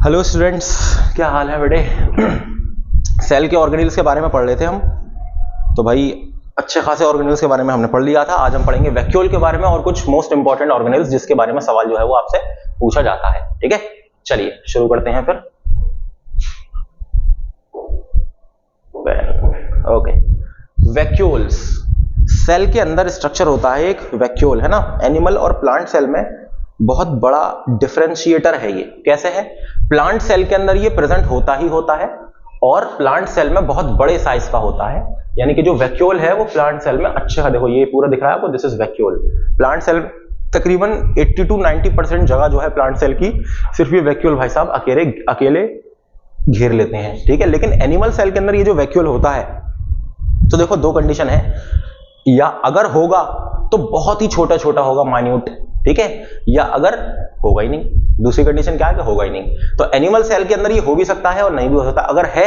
Hello students, क्या हाल है बेटे। सेल के ऑर्गेनेल्स के बारे में पढ़ रहे थे हम, तो भाई अच्छे खासे ऑर्गेनेल्स के बारे में हमने पढ़ लिया था। आज हम पढ़ेंगे वैक्यूल के बारे में और कुछ मोस्ट इंपॉर्टेंट ऑर्गेनेल्स जिसके बारे में सवाल जो है वो आपसे पूछा जाता है। ठीक है, चलिए शुरू करते हैं फिर। ओके, वैक्यूल्स सेल के अंदर स्ट्रक्चर होता है एक वैक्यूल, है ना। एनिमल और प्लांट सेल में बहुत बड़ा डिफरेंशिएटर है ये। कैसे है? प्लांट सेल के अंदर ये प्रेजेंट होता ही होता है और प्लांट सेल में बहुत बड़े साइज का होता है। यानी कि जो वैक्यूल है वो प्लांट सेल में अच्छा, देखो ये पूरा दिख रहा है आपको, this is vacuole. Plant cell तकरीबन 80 to 90% जगह जो है प्लांट सेल की सिर्फ ये वैक्यूल भाई साहब अकेले घेर लेते हैं। ठीक है, लेकिन एनिमल सेल के अंदर ये जो वैक्यूल होता है, तो देखो दो कंडीशन है, या अगर होगा तो बहुत ही छोटा छोटा होगा, माइन्यूट, ठीक है, या अगर होगा ही नहीं। दूसरी कंडीशन क्या है कि होगा ही नहीं। तो एनिमल सेल के अंदर ये हो भी सकता है और नहीं भी हो सकता। अगर है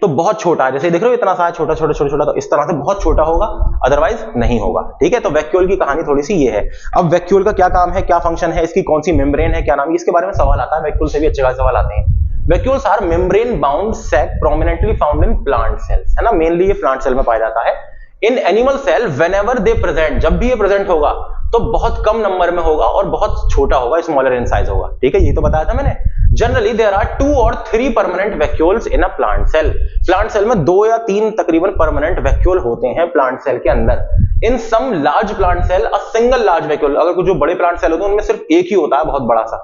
तो बहुत छोटा है, जैसे देख रहे हो इतना सा छोटा छोटा छोटा छोटा, तो इस तरह से बहुत छोटा होगा, अदरवाइज नहीं होगा। ठीक है, तो वैक्यूल की कहानी थोड़ी सी ये है। अब वैक्यूल का क्या काम है, क्या फंक्शन है, इसकी कौन सी मेम्ब्रेन है, क्या नाम है, इसके बारे में सवाल आता है। वैक्यूल से भी अच्छे खासे सवाल आते हैं। Vacuoles are membrane bound sac prominently found in plant cells, है ना। मेनली ये प्लांट सेल में पाया जाता है। In animal cell whenever they present, जब भी ये प्रेजेंट होगा तो बहुत कम नंबर में होगा और बहुत छोटा होगा, स्मॉलर इन साइज होगा। ठीक है, ये तो बताया था मैंने। Generally there are 2 or 3 permanent vacuoles in a plant cell. Plant cell में 2 या 3 तकरीबन परमानेंट वैक्यूल होते हैं प्लांट सेल के अंदर। In some large plant cell a single large vacuole, अगर कुछ जो बड़े प्लांट सेल होते हैं उनमें सिर्फ एक ही होता है बहुत बड़ा सा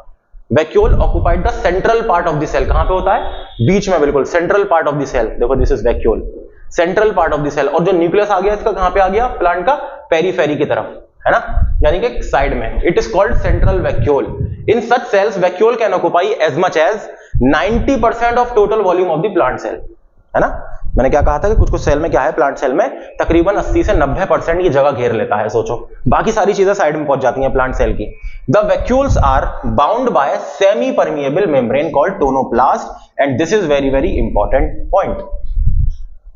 vacuole. Occupied the central part of the cell, कहां पे होता है? बीच में, बिल्कुल central part of the cell. देखो this is vacuole, central part of the cell. और जो न्यूक्लियस आ गया इसका कहां पे आ गया? प्लांट का पेरीफेरी की तरफ, है ना, यानी कि साइड में। It is called central vacuole. In such cells vacuole can occupy as much as 90% of total volume of the plant cell, है ना। मैंने क्या कहा था कि कुछ कुछ सेल में क्या है, प्लांट सेल में तकरीबन 80 से 90% की जगह घेर लेता है। सोचो, बाकी सारी चीजें साइड में पहुंच जाती हैं प्लांट सेल की। The vacuoles are bound by semi permeable membrane called tonoplast, and this is very very important point.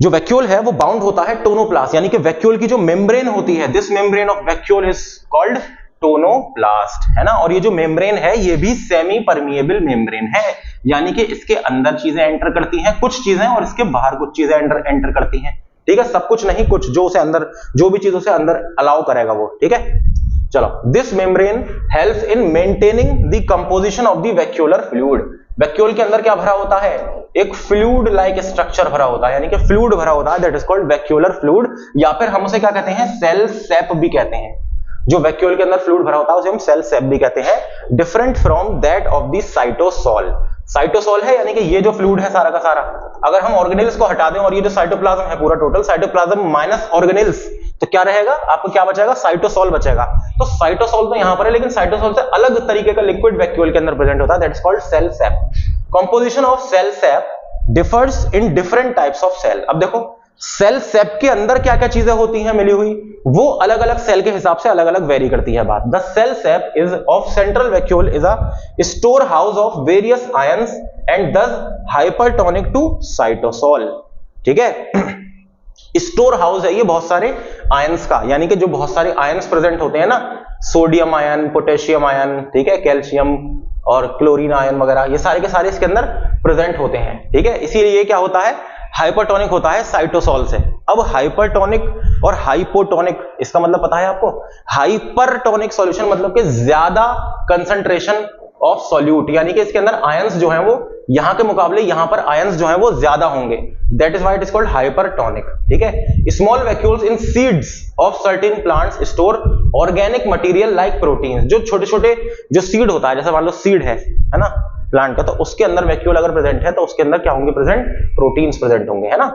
जो वैक्यूल है वो बाउंड होता है टोनोप्लास्ट, यानी कि वैक्यूल की जो मेम्ब्रेन होती है, this membrane of vacuole is called tonoplast, है ना। और ये जो मेम्ब्रेन है ये भी सेमी परमिएबल मेम्ब्रेन है, यानी कि इसके अंदर चीजें एंटर करती हैं कुछ चीजें और इसके बाहर कुछ चीजें एंटर करती हैं। ठीक है, सब कुछ नहीं, कुछ जो उसे अंदर, जो भी चीज उसे अंदर अलाउ करेगा वो। ठीक है, चलो। This membrane helps in maintaining the composition of the vacuolar fluid. Vacuole के अंदर क्या भरा होता है? एक फ्लूइड लाइक स्ट्रक्चर भरा होता है, यानी कि फ्लूइड भरा होता है, that is called vacuolar fluid, या फिर हम उसे क्या कहते हैं? सेल सेप भी कहते हैं। जो वैक्यूल के अंदर फ्लूइड भरा होता है उसे हम सेल सेप भी कहते हैं, different from that of the cytosol. Cytosol है यानी कि ये जो फ्लूइड है सारा का सारा, अगर हम ऑर्गेनेल्स को हटा दें और ये जो साइटोप्लाज्म है पूरा टोटल, साइटोप्लाज्म माइनस ऑर्गेनेल्स, तो क्या रहेगा? आपको क्या बचेगा? साइटोसोल बचेगा। तो साइटोसोल तो यहां पर है, लेकिन साइटोसोल से अलग तरीके का लिक्विड वैक्यूल के अंदर प्रेजेंट होता है, that is called cell sap. Composition of cell sap differs in different types of cell. अब देखो सेल सेप के अंदर क्या क्या चीजें होती हैं मिली हुई, वो अलग अलग सेल के हिसाब से अलग अलग वेरी करती है बात। The cell sap is of central vacuole is a store house of various ions and thus hypertonic to cytosol. ठीक है, स्टोर हाउस है ये बहुत सारे आयंस का, यानी कि जो बहुत सारे आयंस प्रेजेंट होते हैं ना, सोडियम आयन, पोटेशियम आयन, ठीक है, कैल्शियम और क्लोरीन आयन वगैरह, ये सारे के सारे इसके अंदर प्रेजेंट होते हैं। ठीक है, इसीलिए ये क्या होता है? हाइपरटोनिक होता है साइटोसोल से। अब हाइपरटोनिक और हाइपोटोनिक, इसका मतलब पता है आपको? हाइपरटोनिक सॉल्यूशन मतलब कि ज्यादा कंसंट्रेशन ऑफ सॉल्यूट, यानी कि इसके अंदर आयंस जो हैं वो यहां के मुकाबले यहां पर आयंस जो हैं वो ज्यादा होंगे, that is why it is called hypertonic. ठीक है, small vacuoles in seeds of certain plants store organic material like proteins. जो छोटे छोटे जो सीड होता है, जैसे मान लो सीड है ना प्लांट का, तो उसके अंदर वैक्यूल अगर प्रेजेंट है तो उसके अंदर क्या होंगे प्रेजेंट? प्रोटीन्स प्रेजेंट होंगे, है ना।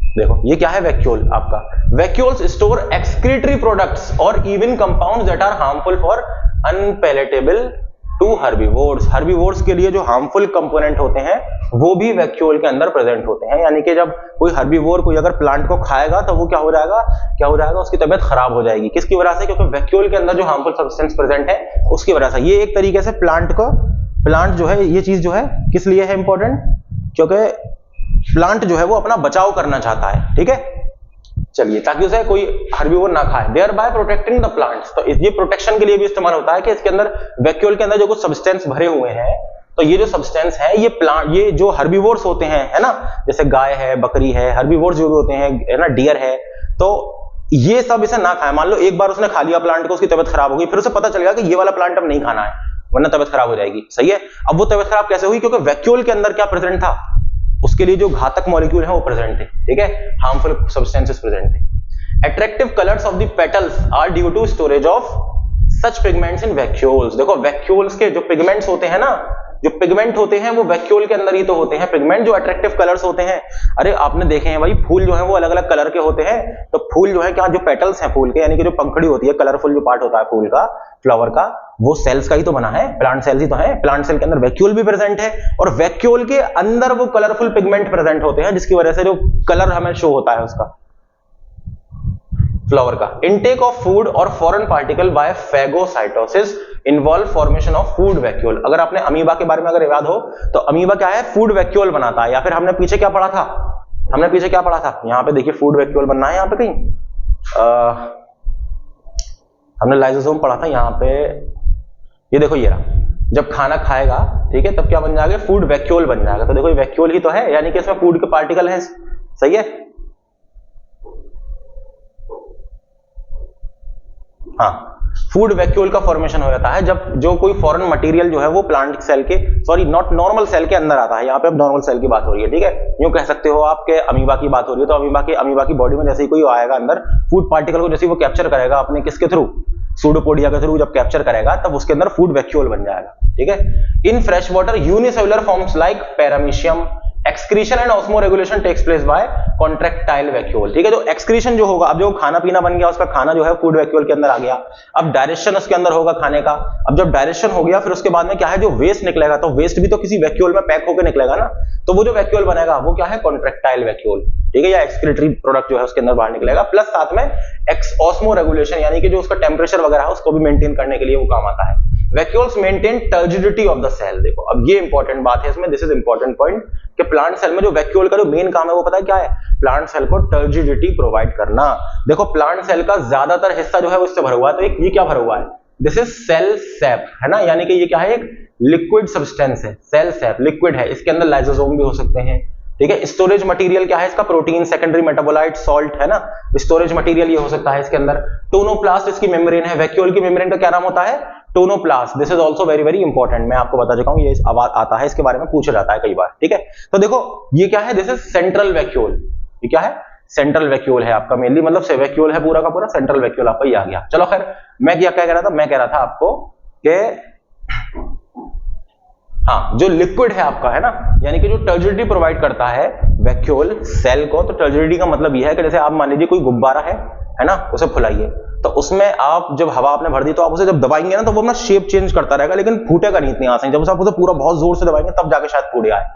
देखो ये क्या है वैक्यूल आपका? वैक्यूल्स स्टोर एक्सक्रीटरी प्रोडक्ट्स और even compounds that are harmful for unpalatable to herbivores. Herbivores के लिए जो हार्मफुल कंपोनेंट होते हैं वो भी वैक्यूल के अंदर प्रेजेंट होते हैं, यानी कि जब कोई हर्बीवोर कोई अगर प्लांट को खाएगा तो वो क्या हो जाएगा? उसकी तबीयत खराब हो जाएगी। किसकी वजह से? क्योंकि वैक्यूल के अंदर जो हार्मफुल सब्सटेंस प्रेजेंट है उसकी वजह से। ये एक तरीके से प्लांट जो है, ये चीज जो है किस लिए है इंपॉर्टेंट? क्योंकि प्लांट जो है वो अपना बचाव करना चाहता है। ठीक है, चलिए, ताकि उसे कोई हर्बीवोर ना खाए, thereby protecting the plants. तो ये प्रोटेक्शन के लिए भी इस्तेमाल होता है कि इसके अंदर वैक्यूल के अंदर जो कुछ सब्सटेंस भरे हुए हैं तो ये जो सब्सटेंस है ये प्लांट, ये जो हर्बीवोर्स होते हैं, है ना, जैसे गाय है, बकरी है, हर्बीवोर्स जो भी होते हैं, है ना, डियर है, तो ये सब इसे ना खाए। मान लो एक बार उसने खा लिया प्लांट को, उसकी तबीयत खराब हो गई, फिर उसे पता चल गया कि ये वाला प्लांट अब नहीं खाना है वरना तबीयत खराब हो जाएगी। सही है। अब वो तबीयत खराब कैसे हुई? क्योंकि वैक्यूल के अंदर क्या प्रेजेंट था, उसके लिए जो घातक मॉलिक्यूल है वो प्रेजेंट थे, ठीक है, हार्मफुल सब्सटेंसेस प्रेजेंट थे। Attractive colours of the petals are due to storage of such pigments in vacuoles. देखो वैक्यूल्स के जो पिगमेंट्स होते हैं ना, जो पिगमेंट होते हैं वो वैक्यूल के अंदर ही तो होते हैं पिगमेंट, जो अट्रैक्टिव कलर्स होते हैं। अरे आपने देखे हैं भाई, फूल जो है वो अलग अलग कलर के होते हैं, तो फूल जो है क्या, जो पेटल्स हैं फूल के, यानी कि जो पंखड़ी होती है, कलरफुल जो पार्ट होता है फूल का, फ्लावर का, वो सेल्स का ही तो बना है, प्लांट सेल्स ही तो है। प्लांट सेल के अंदर वैक्यूल भी प्रेजेंट है, और वैक्यूल के अंदर वो कलरफुल पिगमेंट प्रेजेंट होते हैं, जिसकी वजह से जो कलर हमें शो होता है उसका, फ्लावर का। इनटेक ऑफ फूड और foreign particle by phagocytosis involve formation of food vacuole. अगर आपने अमीबा के बारे में अगर याद हो तो अमीबा क्या है, फूड वैक्यूल बनाता है। या फिर हमने पीछे क्या पढ़ा था, हमने पीछे क्या पढ़ा था, यहां पे देखिए फूड वैक्यूल बनना है, यहां पे कहीं हमने लाइसोसोम पढ़ा था, यहां पे ये देखो, ये रहा, जब खाना खाएगा, ठीक है, तब क्या बन जाएगा, फूड वैक्यूल बन जाएगा। तो देखो ये वैक्यूल ही तो है, यानी कि इसमें फूड के पार्टिकल हैं। सही है। हाँ, फूड वैक्यूल का फॉर्मेशन हो जाता है जब जो कोई फॉरेन मटेरियल जो है वो प्लांट सेल के, सॉरी नॉट नॉर्मल सेल के अंदर आता है। यहाँ पे अब नॉर्मल सेल की बात हो रही है, ठीक है, यूं कह सकते हो आपके अमीबा की बात हो रही है, तो अमीबा की बॉडी में जैसे ही कोई आएगा अंदर, फूड पार्टिकल को जैसे ही वो कैप्चर करेगा अपने किसके थ्रू, सूडोपोडिया के थ्रू, जब कैप्चर करेगा तब उसके अंदर फूड वैक्यूल बन जाएगा, ठीक है। In fresh water unicellular forms like paramecium excretion and osmoregulation takes place by contractile vacuole, ठीक है। जो एक्सक्रीशन जो होगा, अब जो खाना पीना बन गया, उसका खाना जो है फूड वैक्यूल के अंदर आ गया, अब डायरेक्शन उसके अंदर होगा खाने का। अब जब डायरेक्शन हो गया, फिर उसके बाद में क्या है, जो वेस्ट निकलेगा, तो वेस्ट भी तो किसी वैक्यूल में पैक होकर निकलेगा ना, तो वो जो वैक्यूल बनेगा वो क्या है, कॉन्ट्रैक्टाइल वैक्यूल, ठीक है, या एक्सक्रीटरी प्रोडक्ट जो है उसके अंदर बाहर निकलेगा। प्लस साथ में ऑस्मो रेगुलेशन, यानी कि जो उसका टेम्परेचर वगैरह है उसको भी मेंटेन करने के लिए वो काम आता है। Vacuoles maintain turgidity of the cell. देखो अब ये इंपॉर्टेंट बात है इसमें, दिस इज इंपॉर्टेंट पॉइंट, कि प्लांट सेल में जो वैक्यूल का जो मेन काम है वो पता है क्या है, प्लांट सेल को टर्जिडिटी प्रोवाइड करना। देखो प्लांट सेल का ज्यादातर हिस्सा जो है वो इससे भरा हुआ है, तो एक ये क्या भरा हुआ है, दिस इज सेल सैप, है ना, यानी कि ये क्या है, एक लिक्विड सब्सटेंस है, सेल सैप लिक्विड है, इसके अंदर लाइसोसोम भी हो सकते हैं, ठीक है। स्टोरेज मटेरियल क्या है इसका, प्रोटीन, सेकेंडरी मेटाबोलाइट, सॉल्ट, है ना, स्टोरेज मटेरियल ये हो सकता है इसके अंदर। टोनोप्लास्ट इसकी मेम्ब्रेन है, वैक्यूल की मेम्ब्रेन का क्या नाम होता है, tonoplast. This is also very very important, मैं आपको बता चुका हूं, ये आता है, इसके बारे में पूछा जाता है कई बार, ठीक है। तो देखो ये क्या है, दिस इज सेंट्रल वैक्यूल, ये क्या है, सेंट्रल वैक्यूल है आपका, मेनली मतलब से वैक्यूल है पूरा का पूरा, सेंट्रल वैक्यूल आपका ये आ गया। चलो खैर, मैं क्या कह रहा था, मैं कह रहा था आपको कि हाँ, जो लिक्विड है आपका, है ना, यानी कि जो टर्जिडिटी प्रोवाइड करता है वैक्यूल सेल को, तो टर्जिडिटी का मतलब यह है कि जैसे आप मान लीजिए कोई गुब्बारा है ना, उसे फुलाइए, तो उसमें आप जब हवा आपने भर दी, तो आप उसे जब दबाएंगे ना, तो वो अपना शेप चेंज करता रहेगा, लेकिन फूटेगा नहीं इतनी आसानी। जब आप उसे पूरा बहुत जोर से दबाएंगे तब जाके शायद फूट आए।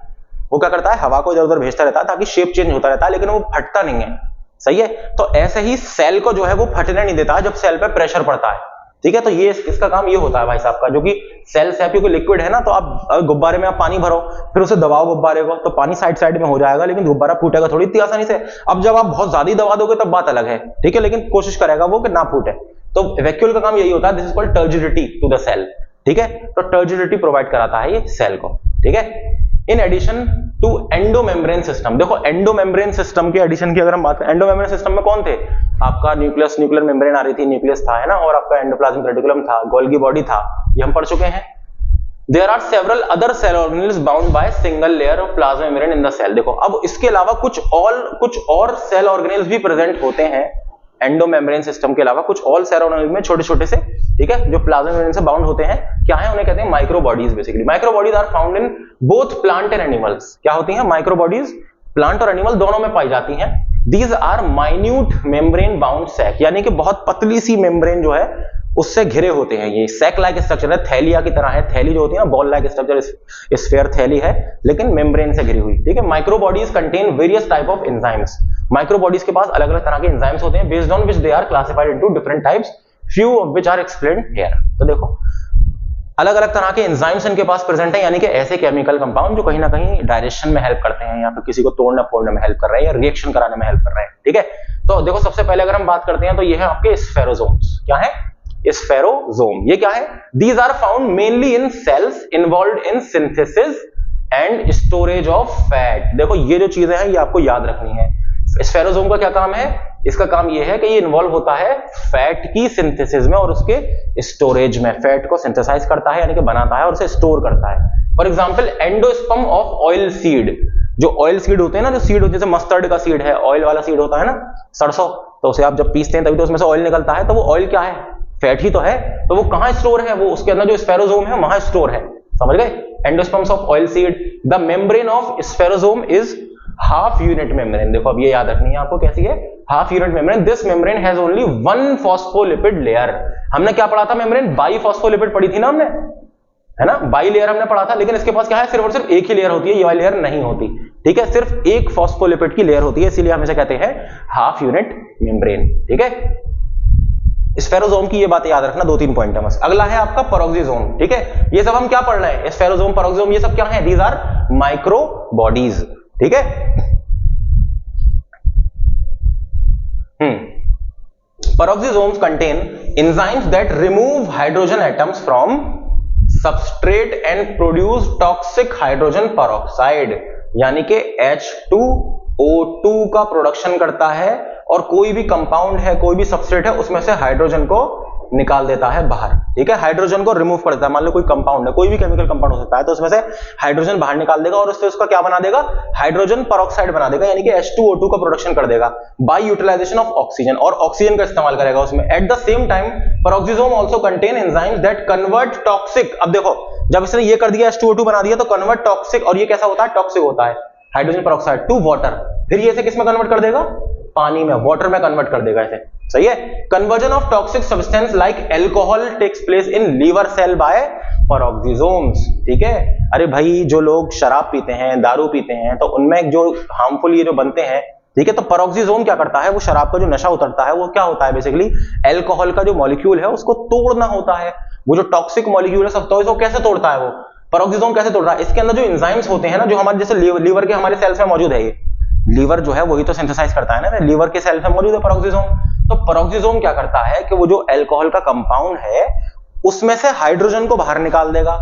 वो क्या करता है, हवा को इधर उधर भेजता रहता है ताकि शेप चेंज होता रहता है, लेकिन वो फटता नहीं है। सही है। तो ऐसे ही सेल को जो है वो फटने नहीं देता जब सेल पे प्रेशर पड़ता है, ठीक है। तो ये इसका काम ये होता है भाई साहब का, जो कि सेल सैप क्योंकि लिक्विड है ना, तो आप गुब्बारे में आप पानी भरो, फिर उसे दबाओ गुब्बारे को, तो पानी साइड साइड में हो जाएगा, लेकिन गुब्बारा फूटेगा थोड़ी इतनी आसानी से। अब जब आप बहुत ज्यादा दबा दोगे तब बात अलग है, ठीक है, लेकिन कोशिश करेगा वो कि ना फूटे। तो वैक्यूल का काम यही होता है, this is called turgidity to the cell, ठीक है। तो टर्जिडिटी प्रोवाइड कराता है ये सेल को, ठीक है। In addition to endomembrane system, देखो एंडोमेम्ब्रेन सिस्टम के एडिशन की अगर हम बात करें, एंडोमेम्ब्रेन सिस्टम में कौन थे, आपका न्यूक्लियस, न्यूक्लियर मेम्ब्रेन आ रही थी, न्यूक्लियस था, है ना, और आपका एंडोप्लाज्मिक रेटिकुलम था, गोल्गी बॉडी था, ये हम पढ़ चुके हैं। There are several other cell organelles bound by single layer of plasma membrane in the cell। देखो अब इसके अलावा कुछ और सेल ऑर्गेनेल्स भी प्रेजेंट होते हैं एंडोमेम्ब्रेन सिस्टम के अलावा, कुछ और सेल ऑर्गेनेल्स में छोटे छोटे से, ठीक है, जो प्लाज्मा मेम्ब्रेन से बाउंड होते हैं। क्या है, उन्हें कहते हैं micro bodies. Basically micro bodies are found in both plant and animals. क्या होती हैं माइक्रो बॉडीज, प्लांट और एनिमल दोनों में पाई जाती हैं। These are minute membrane bound sac, यानी कि बहुत पतली सी मेम्ब्रेन जो है उससे घिरे होते हैं। ये सैक लाइक स्ट्रक्चर है, थैलिया की तरह है, थैली जो होती है ना, बॉल लाइक स्ट्रक्चर, स्फीयर थैली है, लेकिन मेम्ब्रेन से घिरी हुई, ठीक है। Micro bodies contain various type of enzymes. Micro bodies के पास अलग अलग तरह के एंजाइम्स होते हैं, based on which they are classified into different types, few of which are explained here. तो देखो अलग अलग तरह के एंजाइम्स इनके पास प्रेजेंट है, यानी कि ऐसे केमिकल कंपाउंड जो कहीं ना कहीं डायरेक्शन में हेल्प करते हैं, या फिर किसी को तोड़ने फोड़ने में हेल्प कर रहे हैं, या रिएक्शन कराने में हेल्प कर रहे हैं, ठीक है। तो देखो सबसे पहले अगर हम बात करते हैं तो ये है आपके स्फेरोसोम्स। क्या है, स्फेरोजोम। ये क्या है? These are found mainly in cells involved in synthesis and storage of fat. देखो ये जो चीजें हैं ये आपको याद रखनी है। स्फेरोजोम का क्या काम है? इसका काम ये है कि ये इन्वॉल्व होता है फैट की सिंथेसिस में और उसके स्टोरेज में। फैट को सिंथेसाइज करता है यानी कि बनाता है और उसे स्टोर करता है। For example endosperm of oil seed, जो ऑयल सीड होते हैं ना, जो सीड होते हैं जैसे मस्टर्ड का सीड है, ऑयल वाला सीड होता है ना, सरसों, तो उसे आप जब पीसते हैं तभी तो उसमें से ऑयल निकलता है, तो वो ऑयल क्या है? फैट ही तो है। तो वो कहां स्टोर है? वो उसके अंदर जो स्फेरोजोम है वहां स्टोर है। समझ गए? Endosperms of oil seed. The membrane of spherosome is half unit membrane. देखो अब ये याद रखनी है आपको, कैसी है? Half unit membrane. This membrane has only one phospholipid layer. हमने क्या पढ़ा था? मेम्ब्रेन बाई फॉस्फोलिपिड पढ़ी थी ना हमने, है ना? बाई लेयर हमने पढ़ा था, लेकिन इसके पास क्या है? सिर्फ और सिर्फ एक ही लेयर होती है, ये वाली लेयर नहीं होती। ठीक है, सिर्फ एक फॉस्फोलिपिड की लेयर होती है, इसीलिए हमेशा कहते हैं हाफ यूनिट मेम्ब्रेन। ठीक है, स्फेरोजोम की ये बातें याद रखना, 2-3 पॉइंट है बस। अगला है आपका पेरोक्सिसोम। ठीक है, ये सब हम क्या पढ़ रहे हैं? स्फेरोजोम, पेरोक्सिसोम, ये सब क्या है? These are micro bodies. ठीक है, peroxisomes contain enzymes that remove hydrogen atoms from substrate and produce toxic hydrogen peroxide, यानी कि H2O2 का प्रोडक्शन करता है और कोई भी कंपाउंड है, कोई भी सबस्ट्रेट है, उसमें से हाइड्रोजन को निकाल देता है बाहर। ठीक है, हाइड्रोजन को रिमूव कर देता है। मान लो कोई कंपाउंड है, कोई भी केमिकल कंपाउंड हो सकता है, तो उसमें से हाइड्रोजन बाहर निकाल देगा और उससे उसका क्या बना देगा? हाइड्रोजन पेरोक्साइड बना देगा, यानी कि H2O2 का प्रोडक्शन कर देगा बाय यूटिलाइजेशन ऑफ ऑक्सीजन, और ऑक्सीजन का इस्तेमाल करेगा उसमें। At the same time peroxisome also contain enzymes that convert toxic. अब देखो, जब इसने ये कर दिया, H2O2 बना दिया, तो कन्वर्ट टॉक्सिक, और ये कैसा होता है? टॉक्सिक होता है, हाइड्रोजन पेरोक्साइड, टू वाटर। फिर ये इसे किस में कन्वर्ट कर देगा? पानी में, वाटर में कन्वर्ट कर देगा इसे। सही है। Conversion of toxic substance like alcohol takes place in liver cell by peroxisomes. ठीक है, अरे भाई जो लोग शराब पीते हैं, दारू पीते हैं, तो उनमें जो हार्मफुल ये जो बनते हैं, ठीक है, तो पेरोक्सिसोम क्या करता है? वो शराब का जो नशा उतरता है, वो क्या होता है? बेसिकली एल्कोहल का जो मॉलिक्यूल है उसको तोड़ना होता है। वो जो टॉक्सिक मॉलिक्यूल है सब, तो इसको कैसे तोड़ता है वो? पेरोक्सिसोम कैसे तोड़ रहा है? इसके अंदर जो एंजाइम्स होते हैं ना, जो हमारे जैसे लीवर के हमारे सेल्स में मौजूद है, ये लीवर जो है वही तो सिंथेसाइज करता है ना, लीवर के सेल्स में मौजूद है पेरोक्सिसोम। तो पेरोक्सिसोम क्या करता है कि वो जो एल्कोहल का कंपाउंड है उसमें से हाइड्रोजन को बाहर निकाल देगा।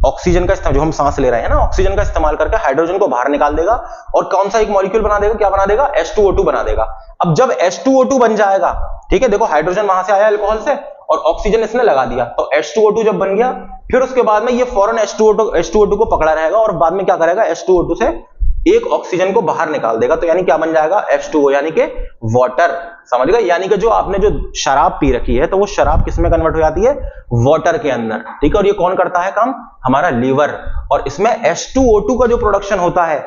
ऑक्सीजन का इस्तेमाल, जो हम सांस ले रहे हैं ना, ऑक्सीजन का इस्तेमाल करके हाइड्रोजन को बाहर निकाल देगा और कौन सा एक मॉलिक्यूल बना देगा? क्या बना देगा? H2O2 बना देगा। अब जब H2O2 बन जाएगा, ठीक है, देखो हाइड्रोजन वहां से आया अल्कोहल से और ऑक्सीजन इसने लगा दिया, तो H2O2 जब बन गया, फिर उसके बाद में ये फौरन H2O2 को पकड़ा रहेगा और बाद में क्या करेगा? H2O2 से एक ऑक्सीजन को बाहर निकाल देगा, तो यानी क्या बन जाएगा? H2O, यानी कि वाटर। समझ गए? यानी कि जो आपने जो शराब पी रखी है, तो वो शराब किस में कन्वर्ट हो जाती है? वाटर के अंदर। ठीक है, और ये कौन करता है काम? हमारा लीवर। और इसमें H2O2 का जो प्रोडक्शन होता है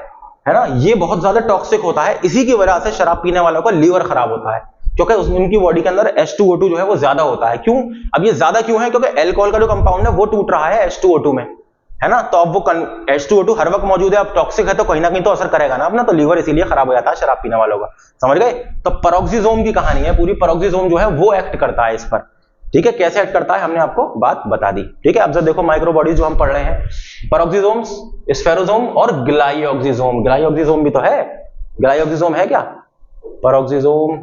ना, ये बहुत ज्यादा टॉक्सिक होता है। इसी की वजह से शराब पीने वालों का लीवर खराब होता है, क्योंकि उनकी बॉडी के अंदर H2O2 जो है वो ज्यादा होता है। क्यों? अब ये ज्यादा क्यों है? क्योंकि एल्कोहल का जो कंपाउंड है वो टूट रहा है H2O2 में, है ना। तो अब वो H2O2 हर वक्त मौजूद है, अब टॉक्सिक है तो कहीं ना कहीं तो असर करेगा ना अपना, तो लीवर इसीलिए खराब हो जाता है शराब पीने वालों का। समझ गए? तो पेरोक्सिसोम की कहानी है पूरी। पेरोक्सिसोम जो है वो एक्ट करता है इस पर। ठीक है, कैसे एक्ट करता है हमने आपको बात बता दी। ठीक है, अब जब देखो माइक्रो बॉडीज जो हम पढ़ रहे हैं, पेरोक्सिसोम्स, स्फेरोजोम और ग्लाइऑक्सिसोम। ग्लाइऑक्सिसोम भी तो है। ग्लाइऑक्सिसोम है क्या? पेरोक्सिसोम,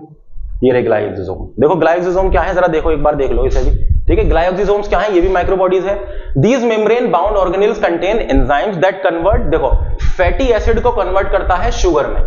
ये रहे ग्लाइऑक्सिसोम। देखो ग्लाइऑक्सिसोम क्या है, जरा देखो, एक बार देख लो इसे भी। ठीक है, ग्लाइऑक्सिसोम्स क्या है? ये भी माइक्रो बॉडीज है। These membrane bound organelles contain enzymes that convert, देखो फैटी एसिड को कन्वर्ट करता है शुगर में।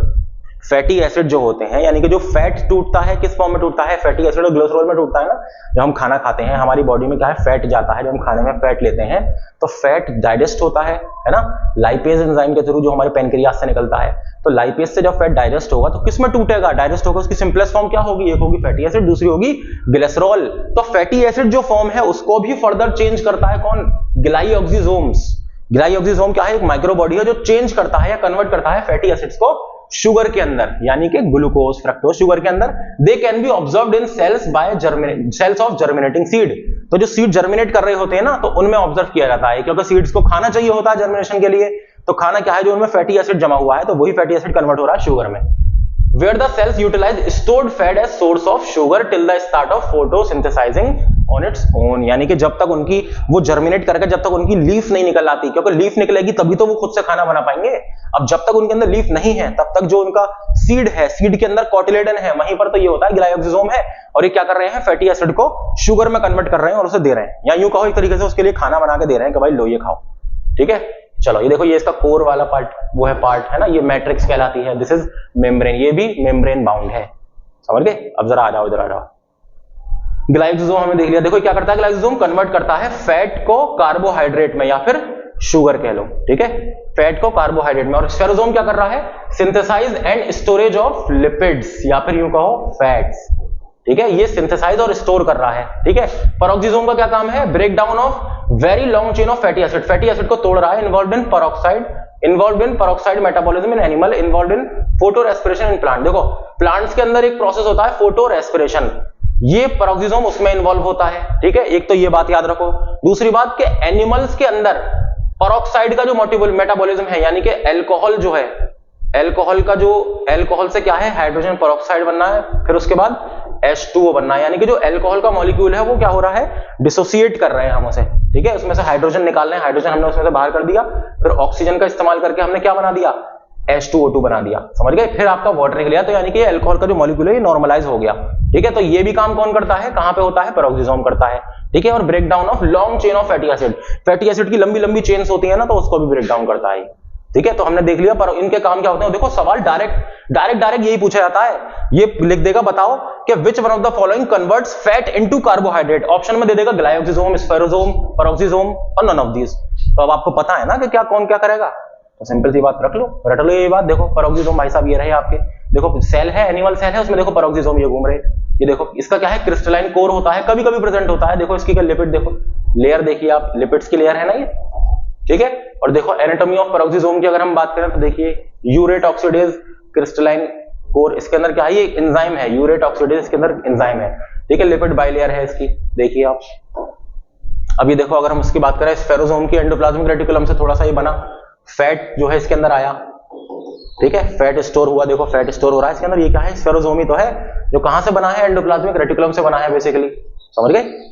फैटी एसिड जो होते हैं, यानी कि जो फैट टूटता है, किस फॉर्म में टूटता है? फैटी एसिड और ग्लिसरॉल में टूटता है ना। जब हम खाना खाते हैं, हमारी बॉडी में क्या है? फैट जाता है। जब हम खाने में फैट लेते हैं तो फैट डाइजेस्ट होता है ना, लाइपेज एंजाइम के थ्रू, जो हमारे पैनक्रियाज से निकलता है। तो लाइपेज से जब फैट डाइजेस्ट होगा तो किस में टूटेगा? डाइजेस्ट होगा। उसकी सिंपलेस्ट फॉर्म क्या होगी? एक होगी फैटी एसिड, दूसरी होगी ग्लिसरॉल। तो फैटी एसिड जो फॉर्म है उसको भी फर्दर चेंज करता है कौन? ग्लाइऑक्सिसोम्स। ग्लाइऑक्सिसोम क्या है? एक माइक्रो बॉडी है जो चेंज करता है या कन्वर्ट करता है फैटी एसिड्स को शुगर के अंदर, यानी कि ग्लूकोज, फ्रक्टोज शुगर के अंदर। They can be observed in cells by cells of germinating seed. तो जो सीड जर्मिनेट कर रहे होते हैं ना, तो उनमें ऑब्जर्व किया जाता है, क्योंकि सीड्स को खाना चाहिए होता है जर्मिनेशन के लिए। तो खाना क्या है? जो उनमें फैटी एसिड जमा हुआ है, तो वही फैटी एसिड कन्वर्ट हो रहा है शुगर में। Where the cells utilize stored fat as source of sugar till the start of photosynthesizing on its own, यानी कि जब तक उनकी वो जर्मिनेट करके जब तक उनकी लीफ नहीं निकल आती, क्योंकि लीफ निकलेगी तभी तो वो खुद से खाना बना पाएंगे। अब जब तक उनके अंदर लीफ नहीं है तब तक जो उनका सीड है, सीड के अंदर कोटिलेडन है, वहीं पर तो ये होता है ग्लाइकोक्सिजोम है, और ये क्या कर रहे हैं, फैटी एसिड को शुगर में कन्वर्ट कर रहे हैं और उसे दे रहे हैं, या यूं कहो एक तरीके से उसके लिए खाना बना के दे रहे हैं कि भाई लो ये खाओ। ठीक है, चलो ये देखो, ये इसका कोर वाला पार्ट वो है पार्ट है ना, ये मैट्रिक्स कहलाती है, दिस इज मेम्ब्रेन, ये भी मेम्ब्रेन बाउंड है, समझ गए। अब जरा आ जाओ, इधर आ जाओ। ग्लाइकोसोम हमें देख लिया, देखो क्या करता है ग्लाइकोसोम, कन्वर्ट करता है फैट को कार्बोहाइड्रेट में या फिर शुगर कह लो, ठीक है, फैट को कार्बोहाइड्रेट में। और स्फेरोसोम क्या कर रहा है, synthesize and storage of lipids या फिर यूं कहो फैट्स, ठीक है, ये सिंथेसाइज और स्टोर कर रहा है, ठीक है। पेरोक्सिसोम का क्या काम है, break down of very long chain of fatty acid, fatty acid को तोड़ रहा है, involved in peroxide metabolism in animal, involved in photorespiration in plant. देखो प्लांट्स के अंदर एक प्रोसेस होता है फोटो रेस्पिरेशन, ये पेरोक्सिसोम उसमें इन्वॉल्व होता है, ठीक है, एक तो ये बात याद रखो। दूसरी बात कि एनिमल्स के अंदर पेरोक्साइड का जो मेटाबॉलिज्म है, यानी कि अल्कोहल जो है, अल्कोहल का जो अल्कोहल से क्या है, हाइड्रोजन पेरोक्साइड बनना है, फिर उसके बाद H2O बनना है, यानी कि जो अल्कोहल का मॉलिक्यूल है वो क्या हो रहा है, डिसोसिएट कर रहे हैं हम उसे, ठीक है, उसमें से हाइड्रोजन निकाल रहे हैं, हाइड्रोजन हमने उसमें से बाहर कर दिया, फिर ऑक्सीजन का इस्तेमाल करके हमने क्या बना दिया, H2O2 बना दिया, समझ गए, फिर आपका वाटर निकल, तो यानी कि अल्कोहल का जो मॉलिक्यूल है ये नॉर्मलाइज हो गया, ठीक है। तो ये भी काम कौन करता है, कहां पे होता है, पेरोक्सिसोम करता है, ठीक है। और break down of long chain of fatty acid, fatty acid की लंबी लंबी चेन्स होती है ना, तो उसको भी ब्रेक डाउन करता है, ठीक है। तो हमने देख लिया पर इनके काम क्या होते हैं, देखो सवाल डायरेक्ट यही पूछा जाता है, ये लिख देगा, बताओ कि which one of the following converts fat into carbohydrate, option में दे देगा ग्लाइकोक्सिजोम, स्फेरोसोम, पेरोक्सिसोम और नन ऑफ दीज। तो अब आपको पता है ना कि क्या कौन क्या करेगा, तो सिंपल सी बात रट लो ये बात। देखो पेरोक्सिसोम भाई साहब ये रहे आपके, देखो सेल है, एनिमल सेल है, उसमें देखो पेरोक्सिसोम ये घूम रहे, ये देखो इसका क्या है, क्रिस्टलाइन कोर होता है, कभी कभी प्रेजेंट होता है, देखो इसकी लिपिड, देखो लेयर देखिए आप, लिपिड्स की लेयर है ना ये, ठीक है। और देखो एनाटॉमी ऑफ पेरोक्सिसोम की अगर हम बात करें तो देखिए यूरेट ऑक्सीडेज क्रिस्टलाइन कोर, इसके अंदर क्या है, ये एंजाइम है, यूरेट ऑक्सीडेज इसके अंदर एंजाइम है, ठीक है, लिपिड बाइलेयर है इसकी, देखिए आप। अभी देखो अगर हम उसकी बात करें स्फेरोसोम की, एंडोप्लाज्मिक रेटिकुलम से थोड़ा सा ये बना, फैट जो है इसके अंदर आया, ठीक है, फैट स्टोर हुआ, देखो फैट स्टोर हो रहा है इसके अंदर, ये क्या है, स्फेरोसोम ही तो है, जो कहां से बना है, एंडोप्लाज्मिक रेटिकुलम से बना है बेसिकली, समझ गए।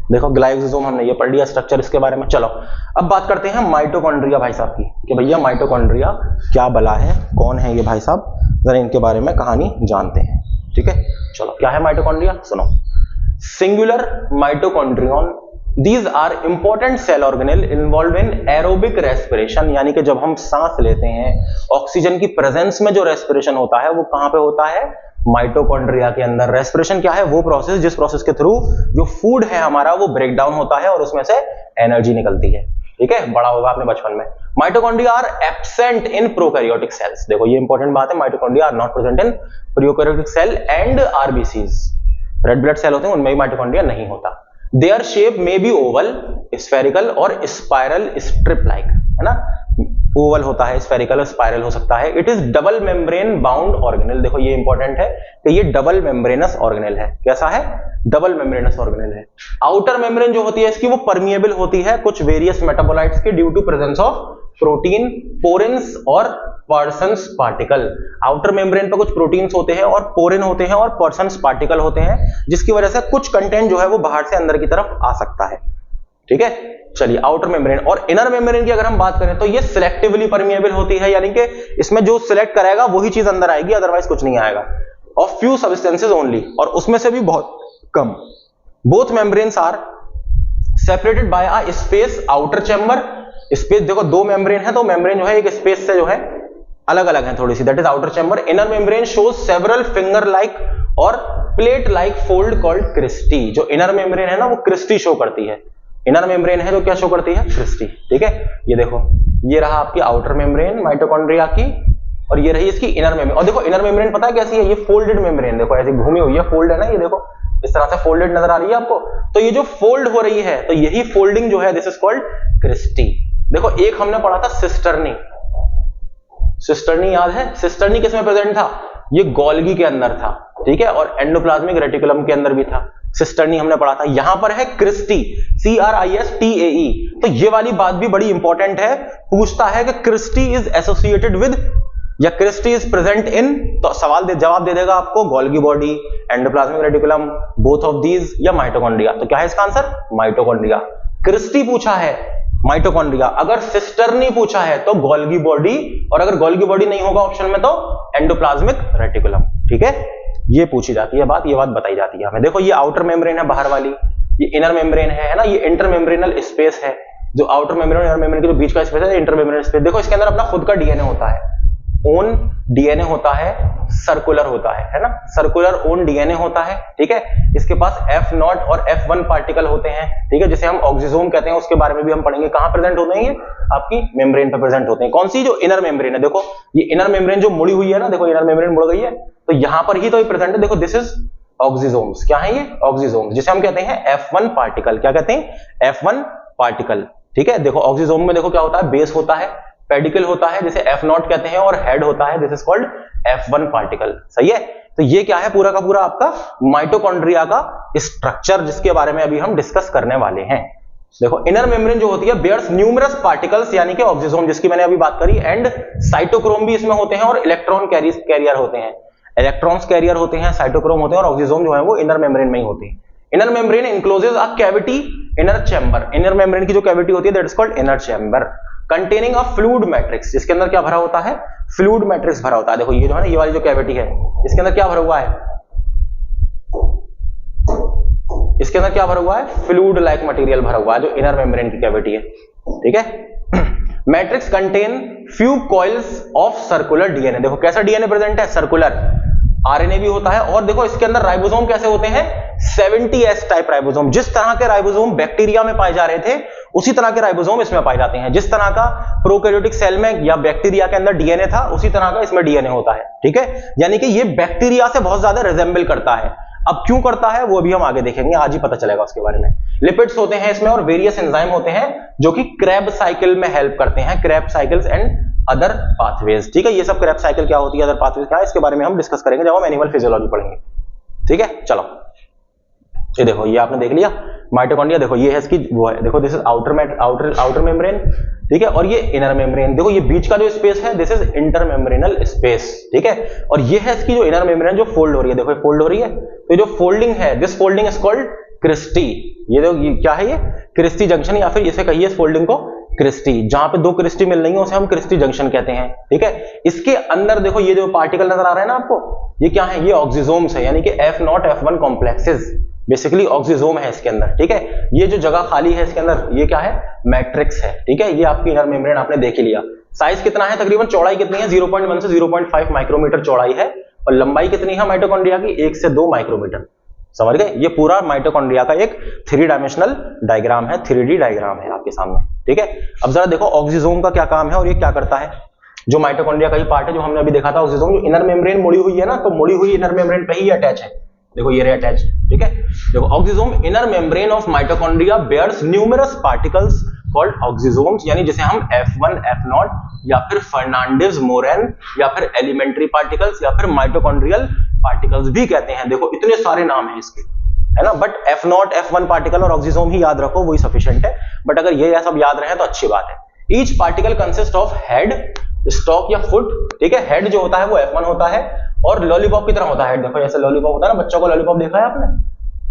देखो ग्लाइकोसोम हमने ये पढ़ लिया स्ट्रक्चर इसके बारे में। चलो अब बात करते हैं माइटोकॉन्ड्रिया भाई साहब की, कि भैया माइटोकॉन्ड्रिया क्या बला है, कौन है ये भाई साहब, जरा इनके बारे में कहानी जानते हैं, ठीक है। चलो क्या है माइटोकॉन्ड्रिया, सुनो। Singular mitochondrion, these are important cell organelle involve in aerobic respiration, यानी कि जब हम सांस लेते हैं ऑक्सीजन की प्रेजेंस में जो रेस्पिरेशन होता है वो कहां पे होता है, माइटोकॉन्ड्रिया के अंदर। रेस्पिरेशन क्या है, वो प्रोसेस जिस प्रोसेस के थ्रू जो फूड है हमारा वो ब्रेक डाउन होता है और उसमें से एनर्जी निकलती है, ठीक है, बड़ा होगा आपने बचपन में। Mitochondria are absent in prokaryotic cells, देखो ये इंपॉर्टेंट बात है, mitochondria are not present in prokaryotic cell and RBCs, red blood cell होते हैं उनमें भी माइटोकॉन्ड्रिया नहीं होता। Their shape may be oval, spherical और स्पाइरल स्ट्रिप लाइक, है ना, ओवल होता है, स्फेरिकल और स्पाइरल हो सकता है। It is double membrane bound organelle, देखो ये इंपॉर्टेंट है कि ये डबल मेम्ब्रेनस ऑर्गेनेल है, कैसा है, डबल मेम्ब्रेनस ऑर्गेनेल है। आउटर मेम्ब्रेन जो होती है इसकी वो परमिएबल होती है कुछ वेरियस मेटाबोलाइट्स के due to presence of protein, porins और पर्सन्स पार्टिकल। आउटर मेम्ब्रेन पे कुछ प्रोटीन्स होते हैं और पोरिन होते हैं और पर्सन्स पार्टिकल होते हैं, जिसकी वजह से कुछ कंटेंट जो है वो बाहर से अंदर की तरफ आ सकता है, ठीक है। चलिए आउटर मेम्ब्रेन और इनर मेम्ब्रेन की अगर हम बात करें तो ये सिलेक्टिवली परमिएबल होती है, यानी कि इसमें जो सिलेक्ट करेगा वही चीज अंदर आएगी, अदरवाइज कुछ नहीं आएगा। ऑफ फ्यू सब्सटेंसेस ओनली, और उसमें से भी बहुत कम। Both membranes are separated by a space outer chamber, space देखो दो मेम्ब्रेन है तो मेम्ब्रेन जो है एक स्पेस से जो है अलग अलग है थोड़ी सी, that is outer chamber. Inner membrane shows several finger like और plate like fold called cristae, जो इनर मेम्ब्रेन है ना वो क्रिस्टी शो करती है, इनर मेम्ब्रेन है तो क्या शो करती है, क्रिस्टी, ठीक है। ये देखो ये रहा आपकी आउटर मेम्ब्रेन माइटोकॉन्ड्रिया की, और ये रही इसकी इनर मेम्ब्रेन। और देखो इनर मेम्ब्रेन पता है कैसी है, ये फोल्डेड मेम्ब्रेन, देखो ऐसी घूमी हुई है, फोल्ड है ना, ये देखो इस तरह से फोल्डेड नजर आ रही है आपको, तो ये जो फोल्ड हो रही है तो यही फोल्डिंग जो है दिस इज कॉल्ड क्रिस्टी। देखो एक हमने पढ़ा था सिस्टर्नी, सिस्टर्नी याद है, सिस्टर्नी किसमें प्रेजेंट था, ये गोल्गी के अंदर था, ठीक है, और एंडोप्लाज्मिक रेटिकुलम के अंदर भी था, सिस्टर्नी हमने पढ़ा था। यहां पर है क्रिस्टी, CRISTAE, तो ये वाली बात भी बड़ी इंपॉर्टेंट है, पूछता है कि क्रिस्टी इज एसोसिएटेड विद या क्रिस्टी इज प्रेजेंट इन, तो जवाब दे देगा आपको Golgi body, endoplasmic reticulum, both of these, या माइटोकॉन्ड्रिया। तो क्या है इसका आंसर? माइटोकॉन्ड्रिया। क्रिस्टी पूछा है माइटोकॉन्ड्रिया, अगर सिस्टर नहीं पूछा है तो गोल्गी बॉडी, और अगर गोल्गी बॉडी नहीं होगा ऑप्शन में तो एंडोप्लाज्मिक रेटिकुलम। ठीक है, ये पूछी जाती है बात, ये बात बताई जाती है हमें। देखो ये आउटर मेम्ब्रेन है बाहर वाली, ये इनर मेम्ब्रेन है ना, ये इंटरमेम्ब्रेनल स्पेस है। जो आउटर मेम्ब्रेन और इनर मेम्ब्रेन के जो बीच का स्पेस है इंटरमेम्ब्रेनल स्पेस। देखो इसके अंदर अपना खुद का डीएनए होता है, ओन डीएनए होता है, सर्कुलर होता है ना, सर्कुलर ओन डीएनए होता है। ठीक है, इसके पास F0 और F1 पार्टिकल होते हैं। ठीक है, जिसे हम ऑक्सिजोम कहते हैं, उसके बारे में भी हम पढ़ेंगे। कहां प्रेजेंट होते हैं? ये आपकी मेम्ब्रेन पे प्रेजेंट होते हैं। कौन सी? जो इनर मेम्ब्रेन है। देखो ये इनर मेम्ब्रेन जो मुड़ी हुई है ना, देखो इनर मेम्ब्रेन मुड़ गई है, तो यहां पर ही तो ये प्रेजेंट है। देखो दिस इज ऑक्सिजोम्स। क्या है ये? ऑक्सिजोम्स, जिसे हम कहते हैं F1 पार्टिकल। क्या कहते हैं? F1 particle. ठीक है, देखो ऑक्सिजोम में देखो क्या होता है? बेस होता है, पेडिकल होता है जिसे F0 कहते हैं, और हेड होता है this is called F1 particle. सही है, तो ये क्या है? पूरा का पूरा आपका माइटोकॉन्ड्रिया का स्ट्रक्चर, जिसके बारे में अभी हम डिस्कस करने वाले हैं। देखो इनर मेम्ब्रेन जो होती है बेयर्स न्यूमरस पार्टिकल्स, यानी कि ऑक्सिजोम जिसकी मैंने अभी बात करी, एंड साइटोक्रोम भी इसमें होते हैं, और इलेक्ट्रॉन कैरियर होते हैं। इलेक्ट्रॉन्स कैरियर होते हैं, साइटोक्रोम होते हैं, और ऑक्सिजोम जो है वो इनर मेम्ब्रेन में ही होते हैं। Inner membrane encloses a cavity, inner chamber. Inner membrane की जो कैविटी होती है that is called inner chamber, containing a fluid matrix, जिसके अंदर क्या भरा होता है? फ्लूइड मैट्रिक्स भरा होता है। देखो ये जो है ना, ये वाली जो कैविटी है, इसके अंदर क्या भरा हुआ है? इसके अंदर क्या भरा हुआ है? फ्लूइड लाइक मटेरियल भरा हुआ है, जो इनर मेम्ब्रेन की कैविटी है। ठीक है, matrix contain few coils of circular DNA. देखो कैसा डीएनए प्रेजेंट है? सर्कुलर। आरएनए भी होता है, और देखो इसके अंदर राइबोसोम कैसे होते हैं? 70S type ribosome. जिस तरह के राइबोसोम बैक्टीरिया में पाए जा रहे थे, उसी तरह के राइबोसोम इसमें पाए जाते हैं। जिस तरह का प्रोकैरियोटिक सेल में या बैक्टीरिया के अंदर डीएनए था, उसी तरह का इसमें डीएनए होता है। ठीक है, यानी कि ये बैक्टीरिया से बहुत ज्यादा रिजेंबल करता है। अब क्यों करता है वो अभी हम आगे देखेंगे, आज ही पता चलेगा उसके बारे में। लिपिड्स होते हैं इसमें, और वेरियस एंजाइम होते हैं जो कि क्रेब साइकिल में हेल्प करते हैं, Krebs cycles and other pathways. ठीक है, ये सब क्रेब साइकिल क्या होती है, अदर पाथवेज क्या है, इसके बारे में हम डिस्कस करेंगे जब हम एनिमल फिजियोलॉजी पढ़ेंगे। ठीक है, चलो ये देखो, ये आपने देख लिया माइटोकॉन्ड्रिया। देखो ये है इसकी वो है, देखो दिस इज आउटर मेम्ब्रेन। ठीक है, और ये इनर मेम्ब्रेन। देखो ये बीच का जो स्पेस है this is inter membranal space. ठीक है, और ये है इसकी जो इनर मेम्ब्रेन जो फोल्ड हो रही है। देखो ये फोल्ड हो रही है, तो ये जो फोल्डिंग है, this folding is called cristae. ये देखो ये क्या है? ये क्रिस्टी जंक्शन, या फिर इसे कहिए इस फोल्डिंग को क्रिस्टी। जहां पे दो क्रिस्टी मिल रही है उसे हम क्रिस्टी जंक्शन कहते हैं। ठीक है, इसके अंदर देखो ये जो पार्टिकल नजर आ रहा है ना आपको, ये क्या है? ये ऑक्सिजोम्स है, यानी कि F0 F1 कॉम्प्लेक्सेस, बेसिकली ऑक्सिजोम है इसके अंदर। ठीक है, ये जो जगह खाली है इसके अंदर, ये क्या है? मैट्रिक्स है। ठीक है, ये आपकी इनर मेम्ब्रेन आपने देख ही लिया। साइज कितना है? तकरीबन चौड़ाई कितनी है? 0.1 से 0.5 माइक्रोमीटर चौड़ाई है, और लंबाई कितनी है माइटोकॉन्ड्रिया की? 1 से 2 माइक्रोमीटर। समझ गए? ये पूरा माइटोकॉन्ड्रिया का एक 3 डायमेंशनल डायग्राम है, 3D डायग्राम है आपके सामने। ठीक है, अब जरा देखो ऑक्सिजोम का क्या काम है और ये क्या करता है। जो माइटोकॉन्ड्रिया का ही पार्ट है, जो हमने अभी देखा था ऑक्सिजोम, जो इनर मेम्ब्रेन मुड़ी हुई है ना, तो मुड़ी हुई इनर मेम्ब्रेन पे ही अटैच है। देखो ये रे अटैच। ठीक है, देखो oxysome inner membrane of mitochondria bears numerous particles called oxysomes, यानी जिसे हम F1 F0 या फिर फर्नांडिस मोरेन या फिर एलिमेंट्री पार्टिकल्स या फिर माइटोकॉन्ड्रियल पार्टिकल्स भी कहते हैं। देखो इतने सारे नाम हैं इसके, है ना, बट F0 F1 पार्टिकल और ऑक्सिजोम ही याद रखो, वही सफिशिएंट है। बट अगर ये सब याद रहे तो अच्छी बात है। Each particle consist of head, stock या फुट। ठीक है, हेड जो होता है वो F1 होता है, और लॉलीपॉप की तरह होता है। देखो जैसे लॉलीपॉप होता है ना, बच्चों को लॉलीपॉप देखा है आपने?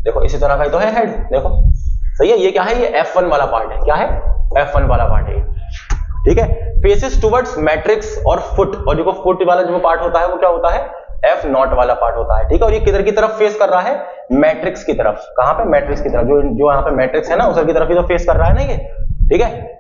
देखो इसी तरह का ही तो है हेड। देखो सही है, ये क्या है? ये F1 वाला पार्ट है। क्या है? F1 वाला पार्ट है। ठीक है, फेसेस टुवर्ड्स मैट्रिक्स और फुट, और जो फुट वाला जो पार्ट होता है वो क्या होता है? F0 वाला पार्ट होता है। ठीक है, और ये किधर की तरफ फेस कर रहा है? मैट्रिक्स की तरफ। कहां पे? मैट्रिक्स की तरफ। जो यहाँ पे मैट्रिक्स है ना, उधर की तरफ ही तो फेस कर रहा है ना ये। ठीक है,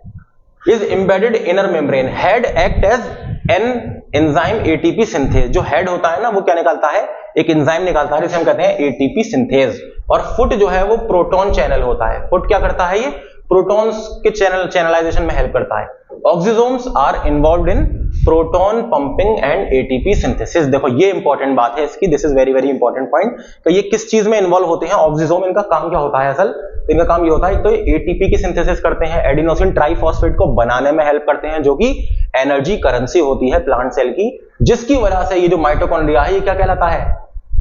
is embedded inner membrane, head act as an enzyme ATP synthase. जो हेड होता है ना वो क्या निकालता है? एक एंजाइम निकालता है जिसे हम कहते हैं एटीपी सिंथेज। और फुट जो है वो प्रोटॉन चैनल होता है। फुट क्या करता है? ये प्रोटॉन्स के चैनलाइजेशन में हेल्प करता है। Oxysomes are involved in proton pumping and ATP synthesis. देखो ये इंपॉर्टेंट बात है इसकी, this is very very important point. तो ये किस चीज में इन्वॉल्व होते हैं ऑक्सिजोम? इनका काम क्या होता है असल? तो इनका काम ये होता है, तो एटीपी की सिंथेसिस करते हैं, एडिनोसिन ट्राइफॉस्फेट को बनाने में हेल्प करते हैं, जो कि एनर्जी करेंसी होती है प्लांट सेल की, जिसकी वजह से ये जो माइटोकॉन्ड्रिया है ये क्या कहलाता है?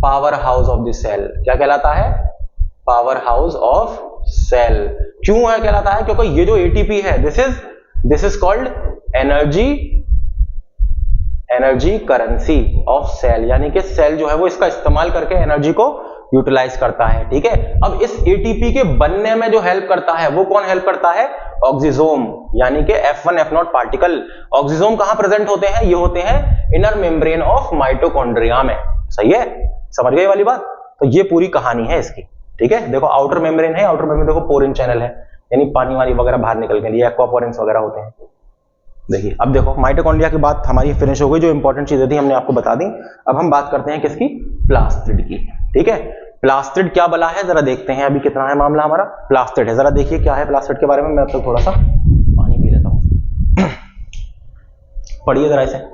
Power house of the cell. क्या कहलाता है? Power house of cell. क्यों है कहलाता है? क्योंकि ये जो एटीपी है this is called energy currency of cell, यानी कि सेल जो है वो इसका इस्तेमाल करके एनर्जी को यूटिलाइज करता है। ठीक है, अब इस एटीपी के बनने में जो हेल्प करता है वो कौन हेल्प करता है? ऑक्सीजोम, यानी कि F1 F0 पार्टिकल। ऑक्सीजोम कहां प्रेजेंट होते हैं? ये होते हैं इनर मेम्ब्रेन ऑफ माइटोकॉन्ड्रिया में। सही है, समझ गए वाली बात? तो ये पूरी कहानी है इसकी। ठीक है, देखो आउटर मेम्ब्रेन है, आउटर मेम्ब्रेन देखो पोरिन चैनल है, यानी पानी वानी वगैरह बाहर निकल के लिए एक्वापोरेंस वगैरह होते हैं। देखिए अब देखो माइटोकॉन्ड्रिया की बात हमारी फिनिश हो गई, जो इंपॉर्टेंट चीजें थी हमने आपको बता दी। अब हम बात करते हैं किसकी? प्लास्टिड की। ठीक है, प्लास्टिड क्या बला है जरा देखते हैं अभी कितना है मामला हमारा। प्लास्टिड है, जरा देखिए क्या है प्लास्टिड के बारे में। मैं अब तक थोड़ा सा पानी पी लेता हूं। पढ़िए जरा इसे।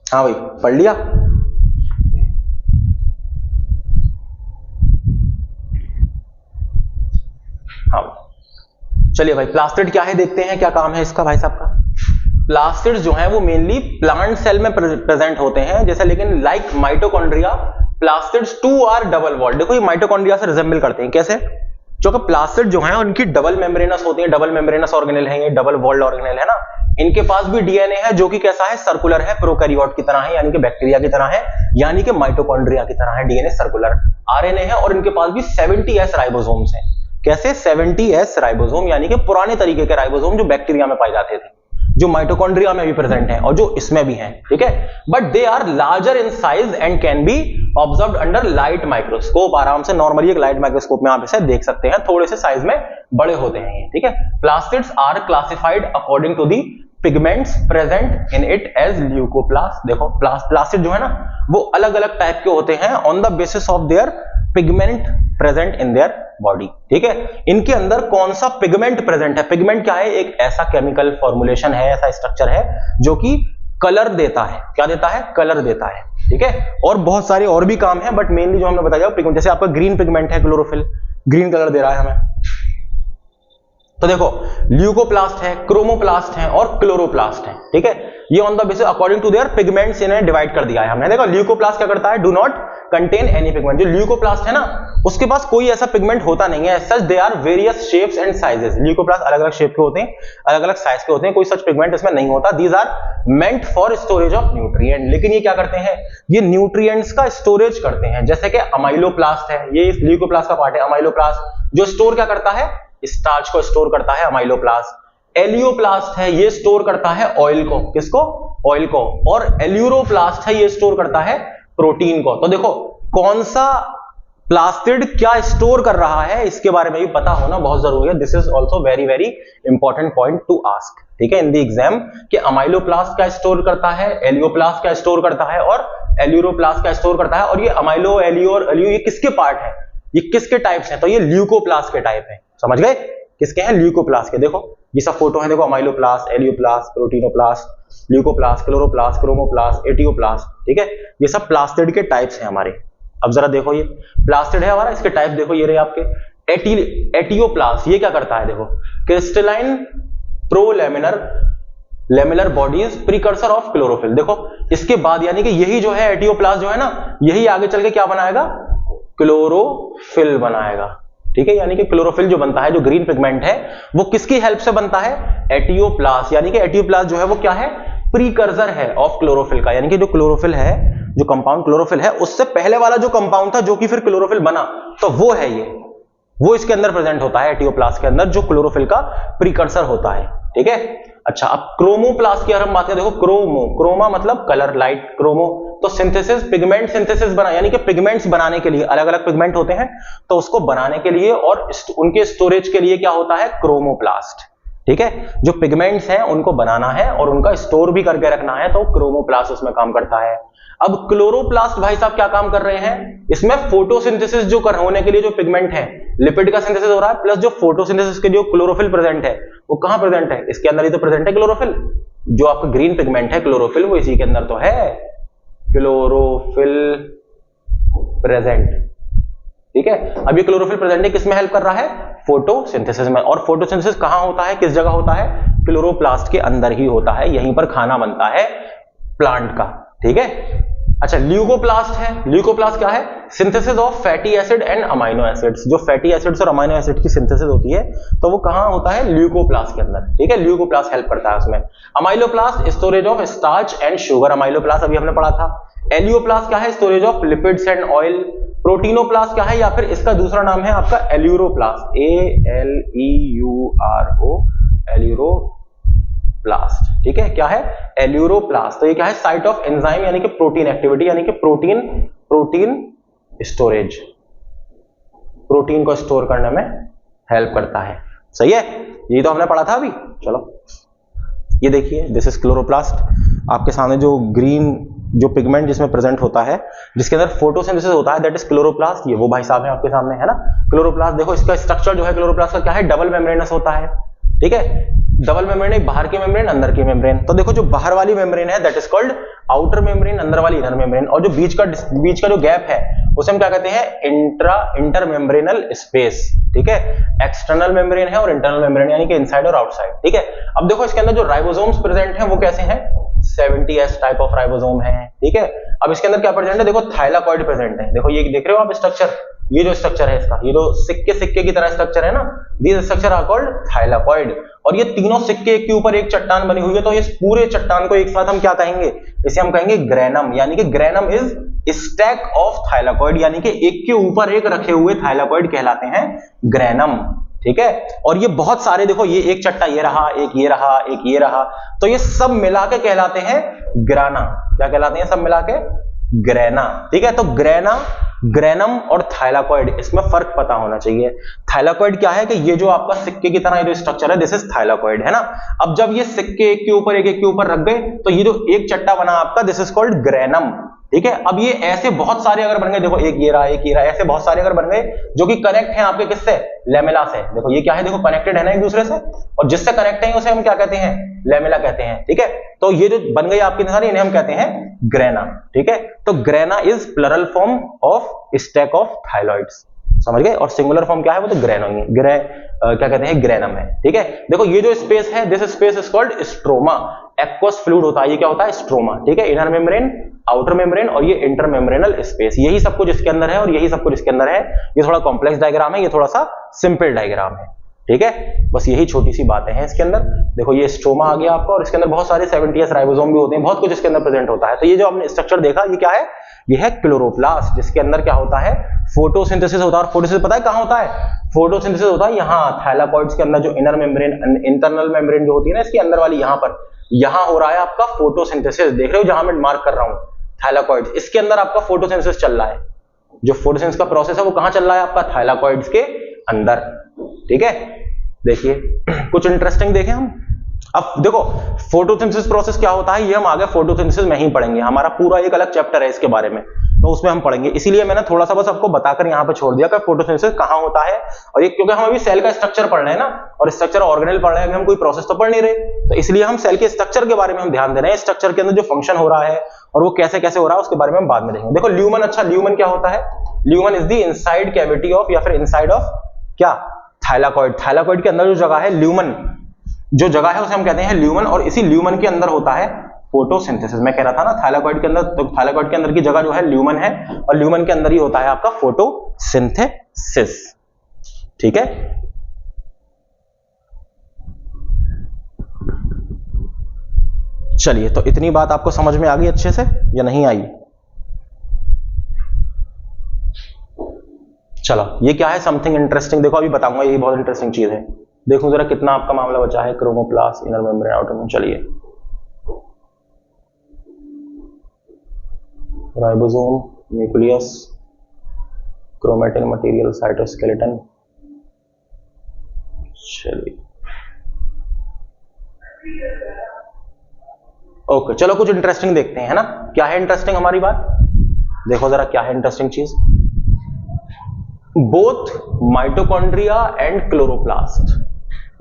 हाँ भाई, पढ़ लिया? हाँ चलिए भाई, प्लास्टिड क्या है देखते हैं, क्या काम है इसका भाई साहब का। प्लास्टिड जो है वो मेनली प्लांट सेल में प्रेजेंट होते हैं, जैसे लेकिन like mitochondria plastids too are double walled. देखो ये माइटोकॉन्ड्रिया से रिजेंबल करते हैं, कैसे? जो कि प्लास्टिड जो है उनकी डबल मेम्ब्रेनस होती है, डबल मेम्ब्रेनस ऑर्गेनेल है, ये डबल वॉल्ड ऑर्गेनेल है ना। इनके पास भी डीएनए है जो कि कैसा है? सर्कुलर है, प्रोकैरियोट की तरह है, यानी कि बैक्टीरिया की तरह है, यानी कि माइटोकॉन्ड्रिया की तरह है। डीएनए सर्कुलर, आरएनए है, और इनके पास भी 70S राइबोसोम्स हैं। कैसे? 70S राइबोसोम, यानी कि पुराने तरीके के राइबोसोम जो बैक्टीरिया में पाए जाते थे, जो माइटोकॉन्ड्रिया में भी प्रेजेंट हैं और जो इसमें भी हैं। ठीक है, but they are larger in size and can be observed under light microscope. आराम से नॉर्मली एक लाइट माइक्रोस्कोप में आप इसे देख सकते हैं, थोड़े से साइज में बड़े होते हैं ये। ठीक है, plastids are classified according to the pigments present in it as leucoplast. देखो प्लास्टिड जो है ना वो अलग अलग टाइप के होते हैं on the basis of their pigment present in their body. ठीक है, इनके अंदर कौन सा पिगमेंट प्रेजेंट है? पिगमेंट क्या है? एक ऐसा केमिकल फॉर्मुलेशन है, ऐसा स्ट्रक्चर है जो कि कलर देता है। क्या देता है? कलर देता है। ठीक है, और बहुत सारे और भी काम है, बट मेनली जो हमने बताया पिगमेंट, जैसे आपका ग्रीन पिगमेंट है, क्लोरोफिल ग्रीन कलर दे रहा है हमें। तो देखो ल्यूकोप्लास्ट है, क्रोमोप्लास्ट है और क्लोरोप्लास्ट है। ठीक है, ये on the basis according to their pigments इन्हें डिवाइड कर दिया है हमने। देखो ल्यूकोप्लास्ट क्या करता है? Do not contain any pigment. जो ल्यूकोप्लास्ट है ना उसके पास कोई ऐसा पिगमेंट होता नहीं है। Such they are various shapes and sizes. Leucoplast अलग अलग शेप के होते हैं, अलग अलग साइज के होते हैं, कोई सच पिगमेंट इसमें नहीं होता। These are meant for storage of nutrient. लेकिन ये क्या करते हैं? ये न्यूट्रिएंट्स का स्टोरेज करते हैं। जैसे कि अमाइलोप्लास्ट है, ये ल्यूकोप्लास्ट का पार्ट है। अमाइलोप्लास्ट जो स्टोर क्या करता है? स्टार्च को स्टोर करता है अमाइलोप्लास्ट। एलियोप्लास्ट है, ये स्टोर करता है ऑयल को। किसको? ऑयल को। और एल्यूरोप्लास्ट है, ये स्टोर करता है प्रोटीन को। तो देखो कौन सा प्लास्टिड क्या स्टोर कर रहा है इसके बारे में भी पता होना बहुत जरूरी है। This is also very very important point two ask. ठीक है, इन द एग्जाम कि अमाइलोप्लास्ट क्या स्टोर करता है, एलियोप्लास्ट क्या स्टोर करता है और एल्यूरोप्लास्ट क्या स्टोर करता है, और ये अमाइलो एलियो और एलियो ये किसके पार्ट है, ये किसके टाइप्स हैं? तो ये ल्यूकोप्लास्ट के टाइप हैं। समझ गए? किसके हैं? ल्यूकोप्लास्ट के। देखो ये सब फोटो है, देखो amyloplast, elaioplast, proteinoplast, leucoplast, chloroplast, chromoplast, etioplast. ठीक है, ये सब प्लास्टिड के टाइप्स हैं हमारे। अब जरा देखो ये प्लास्टिड है हमारा, इसके टाइप देखो ये रहे आपके। एटियोप्लास्ट ये क्या करता है? देखो crystalline prolamellar lamellar bodies precursor of chlorophyll. देखो इसके बाद यानी कि यही जो है एटियोप्लास्ट जो है ना, यही आगे चल के क्या बनाएगा? क्लोरोफिल बनाएगा। ठीक है, यानी कि क्लोरोफिल जो बनता है, जो ग्रीन पिगमेंट है, वो किसकी हेल्प से बनता है? एटियोप्लास्ट। यानी कि एटियोप्लास्ट जो है वो क्या है? प्रीकर्सर है ऑफ क्लोरोफिल का। यानी कि जो क्लोरोफिल है, जो कंपाउंड क्लोरोफिल है, उससे पहले वाला जो कंपाउंड था जो कि फिर क्लोरोफिल बना, तो वो है ये, वो इसके अंदर प्रेजेंट होता है एटियोप्लास्ट के अंदर, जो क्लोरोफिल का प्रीकर्सर होता है। ठीक है, अच्छा अब क्रोमोप्लास्ट की अगर हम बात करें, देखो क्रोमा मतलब कलर, लाइट, क्रोमो तो सिंथेसिस, पिगमेंट सिंथेसिस बना, यानी कि पिगमेंट्स बनाने के लिए अलग अलग पिगमेंट होते हैं, तो उसको बनाने के लिए और उनके स्टोरेज के लिए क्या होता है? क्रोमोप्लास्ट। ठीक है, जो पिगमेंट्स हैं उनको बनाना है और उनका स्टोर भी करके रखना है, तो क्रोमोप्लास्ट उसमें काम करता है। अब क्लोरोप्लास्ट भाई साहब क्या काम कर रहे हैं? इसमें फोटोसिंथेसिस जो होने के लिए जो पिगमेंट है, लिपिड का सिंथेसिस हो रहा है, प्लस जो फोटोसिंथेसिस के जो क्लोरोफिल प्रेजेंट है वो कहां प्रेजेंट है? इसके अंदर ही तो प्रेजेंट है क्लोरोफिल। जो आपका ग्रीन पिगमेंट है क्लोरोफिल, वो इसी के अंदर तो है, क्लोरोफिल प्रेजेंट। ठीक है, अब ये क्लोरोफिल प्रेजेंट है, किसमें हेल्प कर रहा है? फोटोसिंथेसिस में। और फोटोसिंथेसिस कहां होता है, किस जगह होता है? क्लोरोप्लास्ट के अंदर ही होता है, यहीं पर खाना बनता है प्लांट का। ठीक है, अच्छा ल्यूकोप्लास्ट है। ल्यूकोप्लास्ट क्या है? Synthesis of fatty acid and amino acids. जो फैटी एसिड्स और अमाइनो एसिड की सिंथेसिस होती है तो वो कहां होता है? ल्यूकोप्लास्ट के अंदर। ठीक है, ल्यूकोप्लास्ट हेल्प करता है उसमें। Amyloplast storage of starch and sugar, amyloplast अभी हमने पढ़ा था। एलियोप्लास्ट क्या है? Storage of lipids and oil. प्रोटीनोप्लास्ट क्या है, या फिर इसका दूसरा नाम है आपका एल्यूरोप्लास्ट, ALEURO, एल्यूरोप्लास्ट। ठीक है, क्या है? एल्यूरोप्लास्ट। तो ये क्या है? साइट ऑफ एंजाइम यानी कि प्रोटीन एक्टिविटी, यानी कि प्रोटीन स्टोरेज, प्रोटीन को स्टोर करने में हेल्प करता है। सही है, ये तो हमने पढ़ा था अभी। चलो ये देखिए, दिस इज क्लोरोप्लास्ट। आपके सामने जो ग्रीन जो पिगमेंट जिसमें प्रेजेंट होता है, जिसके अंदर फोटोसिंथेसिस होता है, दैट इज क्लोरोप्लास्ट। ये वो भाई साहब है आपके सामने, है ना, क्लोरोप्लास्ट। देखो इसका स्ट्रक्चर जो है क्लोरोप्लास्ट का क्या है? डबल मेम्ब्रेनस होता है। ठीक है, डबल मेम्ब्रेन, बाहर की मेम्ब्रेन, अंदर की मेम्ब्रेन। तो देखो जो बाहर वाली मेम्ब्रेन है that is called outer membrane, अंदर वाली इनर मेम्ब्रेन। और जो बीच का जो गैप है उसे हम क्या कहते हैं? Inter membranal space. ठीक है, एक्सटर्नल मेम्ब्रेन है और इंटरनल मेम्ब्रेन, यानी कि इनसाइड और आउटसाइड। ठीक है, अब देखो इसके अंदर जो राइबोसोम्स प्रेजेंट हैं वो कैसे हैं? 70S टाइप ऑफ राइबोसोम है। ठीक है, अब इसके अंदर क्या प्रेजेंट है? देखो थाइलाकॉइड प्रेजेंट है। देखो ये देख रहे हो आप स्ट्रक्चर, ये जो स्ट्रक्चर है इसका, ये जो सिक्के की तरह स्ट्रक्चर है ना, this structure are called thylakoid. और ये तीनों सिक्के एक के ऊपर एक चट्टान बनी हुई है, तो इस पूरे चट्टान को एक साथ हम क्या कहेंगे? इसे हम कहेंगे ग्रेनम, यानी कि granum is stack of thylakoid, यानी कि एक के ऊपर एक रखे हुए थाइलाकॉइड कहलाते हैं ग्रेनम। ठीक है, और ये बहुत सारे, देखो ये एक चट्टा ये रहा, एक ये रहा, एक ये रहा, तो ये सब मिला के कहलाते हैं ग्राना। क्या कहलाते हैं सब मिला के? ग्रेना। ठीक है, तो ग्रेनम और थाइलाकॉइड, इसमें फर्क पता होना चाहिए। थाइलाकॉइड क्या है कि ये जो आपका सिक्के की तरह जो स्ट्रक्चर है, दिस इज थाइलाकॉइड, है ना। अब जब ये सिक्के एक के ऊपर एक के ऊपर रख गए तो ये जो एक चट्टा बना आपका, दिस इज कॉल्ड ग्रेनम। ठीक है, अब ये ऐसे बहुत सारे अगर बन गए, देखो एक ये रहा, एक ये रहा, ऐसे बहुत सारे अगर बन गए जो कि कनेक्ट हैं आपके किससे? लेमेला से। देखो ये क्या है? देखो कनेक्टेड है ना एक दूसरे से, और जिससे कनेक्ट है उसे हम क्या कहते हैं? लेमेला कहते हैं। ठीक है, तो ये जो बन गई आपकी सारी, इन्हें हम कहते हैं ग्रेना। ठीक है, तो grana is plural form of stack of thylakoids, समझ गए। और सिंगुलर फॉर्म क्या है? वो तो ग्रेनम, क्या कहते हैं? ग्रेनम है। ठीक है, देखो ये जो स्पेस है, this space is called stroma. Aqueous fluid होता है, ये क्या होता है? स्ट्रोमा। ठीक है, इनर मेम्ब्रेन, आउटर मेम्ब्रेन और ये इंटरमेम्ब्रेनल स्पेस, यही सब कुछ इसके अंदर है और यही सब कुछ इसके अंदर है। ये थोड़ा कॉम्प्लेक्स डायग्राम है, ये थोड़ा सा सिंपल डायग्राम है। ठीक है, बस यही छोटी सी बातें हैं इसके अंदर। देखो ये स्ट्रोमा आ गया आपका, और इसके अंदर बहुत सारे 70S राइबोसोम भी होते हैं, बहुत कुछ इसके अंदर प्रेजेंट होता है। तो ये जो हमने स्ट्रक्चर देखा, ये क्या है? ये है क्लोरोप्लास्ट, जिसके अंदर क्या होता है? फोटोसिंथेसिस होता है। और फोटोसिंथेसिस पता है कहां होता है? फोटोसिंथेसिस होता है यहाँ थाइलाकॉइड्स के अंदर, जो इनर मेम्ब्रेन, इंटरनल मेम्ब्रेन जो होती है ना इसकी अंदर वाली, यहाँ पर, यहाँ हो रहा है आपका फोटोसिंथेसिस। देख रहे हो जहां मैं मार्क कर रहा हूं थाइलाकॉइड्स, इसके अंदर आपका फोटोसिंथेसिस चल रहा है। जो फोटोसिंथेसिस का प्रोसेस है वो कहां चल रहा है? आपका थाइलाकॉइड्स के अंदर। ठीक है, देखिए कुछ इंटरेस्टिंग देखें हम। अब देखो फोटोसिंथेसिस प्रोसेस क्या होता है, ये हम आगे फोटोसिंथेसिस में ही पढ़ेंगे, हमारा पूरा एक अलग चैप्टर है इसके बारे में, तो उसमें हम पढ़ेंगे। इसीलिए मैंने थोड़ा सा बस आपको बताकर यहाँ पे छोड़ दिया कि फोटोसिंथेसिस कहाँ होता है। और ये क्योंकि हम अभी सेल का स्ट्रक्चर पढ़ रहे हैं ना, और स्ट्रक्चर ऑर्गेनेल पढ़ रहे हैं, हम कोई प्रोसेस तो पढ़ नहीं रहे, तो इसलिए हम सेल के स्ट्रक्चर के बारे में हम ध्यान दे रहे हैं। स्ट्रक्चर के अंदर जो फंक्शन हो रहा है और वो कैसे कैसे हो रहा है उसके बारे में हम बाद में देखेंगे। देखो ल्यूमन, अच्छा ल्यूमन क्या होता है? Lumen is the inside cavity of, या फिर इनसाइड ऑफ क्या? थाइलाकॉइड। थाइलाकॉइड के अंदर जो जगह है ल्यूमन, जो जगह है उसे हम कहते हैं ल्यूमन, और इसी ल्यूमन के अंदर होता है फोटोसिंथेसिस। मैं कह रहा था ना थाइलाकॉइड के अंदर, तो थाइलाकॉइड के अंदर की जगह जो है ल्यूमन है, और ल्यूमन के अंदर ही होता है आपका फोटोसिंथेसिस। ठीक है, चलिए तो इतनी बात आपको समझ में आ गई अच्छे से या नहीं आई? चलो ये क्या है? Something interesting. देखो अभी बताऊंगा, ये बहुत इंटरेस्टिंग चीज है। देखो जरा कितना आपका मामला बचा है। Chromoplast, inner membrane, outer membrane. चलिए ribosome, nucleus, chromatin material, cytoskeleton. चलिए ओके, चलो कुछ इंटरेस्टिंग देखते हैं, है ना। क्या है इंटरेस्टिंग हमारी बात? देखो जरा क्या है इंटरेस्टिंग चीज। Both mitochondria and chloroplast.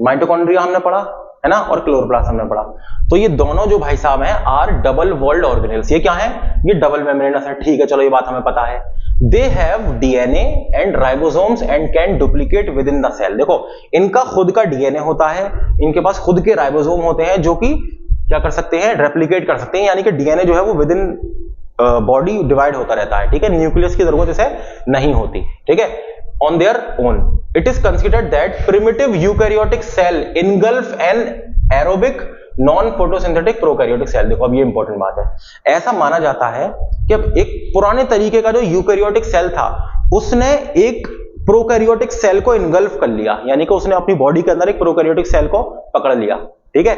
Mitochondria हमने पढ़ा, है ना, और क्लोरोप्लास्ट हमने पढ़ा। तो ये दोनों जो भाई साहब हैं आर डबल वॉल्ड ऑर्गेनेल्स। ये क्या है? ये डबल मेम्ब्रेनस है। ठीक है, चलो ये बात हमें पता है। They have DNA and ribosomes and can duplicate within the cell. देखो, इनका खुद का डीएनए होता है, इनके पास खुद के राइबोसोम होते हैं जो कि क्या कर सकते हैं? रेप्लिकेट कर सकते हैं, यानी कि डीएनए जो है वो विद इन बॉडी डिवाइड होता रहता है। ठीक है, न्यूक्लियस की जरूरत इसे नहीं होती। ठीक है, on their own. It is considered that primitive eukaryotic cell engulf an aerobic non-photosynthetic prokaryotic cell. देखो अब ये इंपॉर्टेंट बात है। ऐसा माना जाता है कि अब एक पुराने तरीके का जो यूकैरियोटिक सेल था उसने एक प्रोकैरियोटिक सेल को इनगल्फ कर लिया, यानी कि उसने अपनी बॉडी के अंदर एक प्रोकैरियोटिक सेल को पकड़ लिया। ठीक है,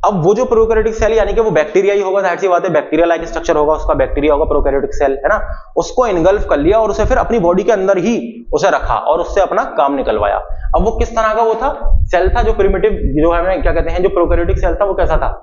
अब वो जो प्रोकैरियोटिक सेल यानी कि वो बैक्टीरिया ही होगा, जाहिर सी बात है, बैक्टीरिया लाइक स्ट्रक्चर होगा उसका, बैक्टीरिया होगा प्रोकैरियोटिक सेल, है ना, उसको इनगल्फ कर लिया और उसे फिर अपनी बॉडी के अंदर ही उसे रखा और उससे अपना काम निकलवाया। अब वो किस तरह का वो था? सेल था जो प्रिमिटिव, जो हमें क्या कहते हैं, जो प्रोकैरियोटिक सेल था वो कैसा था?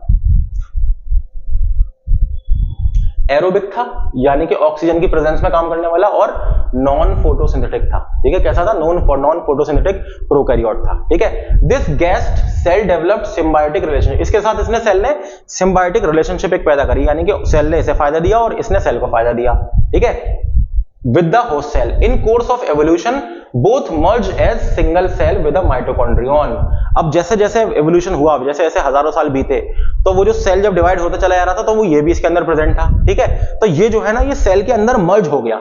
एरोबिक था, यानी कि ऑक्सीजन की प्रेजेंस में काम करने वाला, और नॉन फोटोसिंथेटिक था। ठीक है, कैसा था? नॉन फोटोसिंथेटिक प्रोकैरियोट था। ठीक है, this guest cell developed symbiotic relationship. इसके साथ इसने सेल ने सिम्बायोटिक रिलेशनशिप एक पैदा करी, यानी कि सेल ने इसे फायदा दिया और इसने सेल को फायदा दिया। ठीक है, with the host cell. In course of evolution, both merge as single cell with a mitochondrion. अब जैसे जैसे एवोल्यूशन हुआ, जैसे जैसे हजारों साल बीते, तो वो जो सेल जब डिवाइड होता चला जा रहा था तो वो ये भी इसके अंदर प्रेजेंट था। ठीक है, तो ये जो है ना, ये सेल के अंदर मर्ज हो गया,